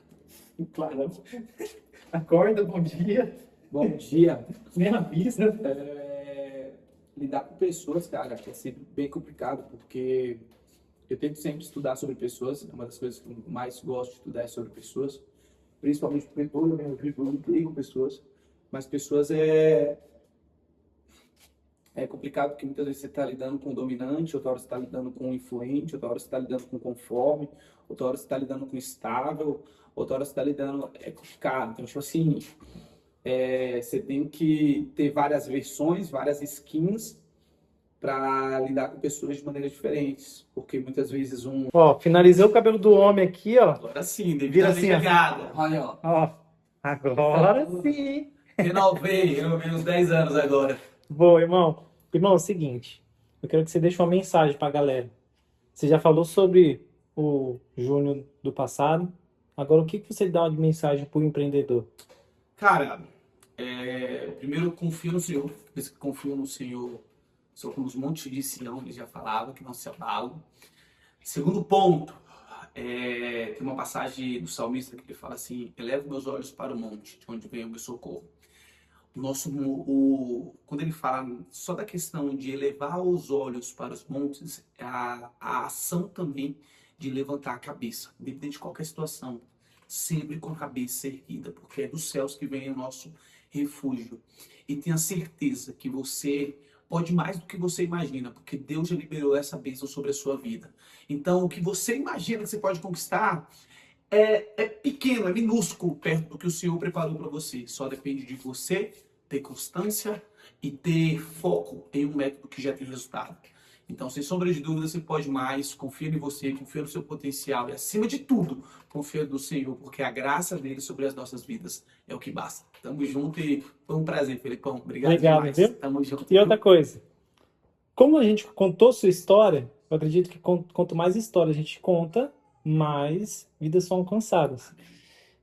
Claro. Acorda, bom dia. Bom dia. Nem avisa. Lidar com pessoas, cara, é sempre bem complicado, porque eu tento sempre estudar sobre pessoas. É uma das coisas que eu mais gosto de estudar é sobre pessoas. Principalmente porque toda a minha vida eu lidei com pessoas. Mas pessoas é complicado porque muitas vezes você está lidando com o dominante, outra hora você está lidando com o influente, outra hora você está lidando com o conforme, outra hora você está lidando com o estável, outra hora você está lidando... É complicado. Então, tipo assim, você tem que ter várias versões, várias skins para lidar com pessoas de maneiras diferentes. Porque muitas vezes Ó, finalizei o cabelo do homem aqui, ó. Agora sim, Vira assim, ó. pegada. Olha, ó. Ó, agora sim. Renovei uns 10 anos agora. Boa, irmão. Irmão, é o seguinte. Eu quero que você deixe uma mensagem pra galera. Você já falou sobre o Júnior do passado. Agora, o que que você dá de mensagem pro empreendedor? Cara, primeiro confio no Senhor. Depois que confio no Senhor, sou como os montes de Sião, ele já falava, que não se abalam. Segundo ponto, tem uma passagem do salmista que ele fala assim: elevo meus olhos para o monte, de onde vem o meu socorro. Quando ele fala só da questão de elevar os olhos para os montes, a ação também de levantar a cabeça, independente de qualquer situação, sempre com a cabeça erguida, porque é dos céus que vem o nosso refúgio. E tenha certeza que você pode mais do que você imagina, porque Deus já liberou essa bênção sobre a sua vida. Então, o que você imagina que você pode conquistar é pequeno, é minúsculo perto do que o Senhor preparou para você. Só depende de você ter constância e ter foco em um método que já tem resultado. Então, sem sombra de dúvida, você pode mais. Confia em você, confia no seu potencial e, acima de tudo, confia no Senhor, porque a graça dele sobre as nossas vidas é o que basta. Tamo junto e foi um prazer, Felipão. Obrigado demais. Viu? Tamo junto. E outra coisa. Como a gente contou sua história, eu acredito que quanto mais história a gente conta, mais vidas são alcançadas.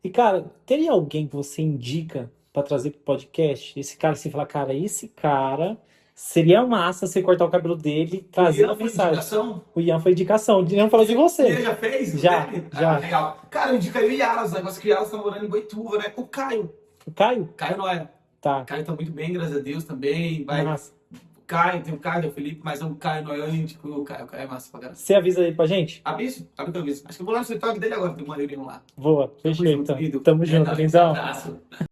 E, cara, teria alguém que você indica para trazer pro podcast? Esse cara, você fala, cara, esse cara seria massa você cortar o cabelo dele e trazer uma mensagem. Indicação? O Ian foi indicação. O Ian falou de Ele você. já fez? Já, Dele? já. Legal. Cara, eu indicaria o Yaras, né? Mas que o Yaras tá morando em Boituva, né? O Caio. O Caio? Caio Noia. Tá. O Caio tá muito bem, graças a Deus também. Vai. Massa. O Caio, tem o Caio, tem o Felipe, mas é o Caio Noia, eu indico o Caio. O Caio é massa pra caramba. Você avisa aí pra gente? Aviso? Abre que eu aviso. Acho que eu vou lá no escritório dele agora, tem um maneirinho lá. Boa, fechou junto, então. querido. Tamo junto, nóis, lindão. abraço.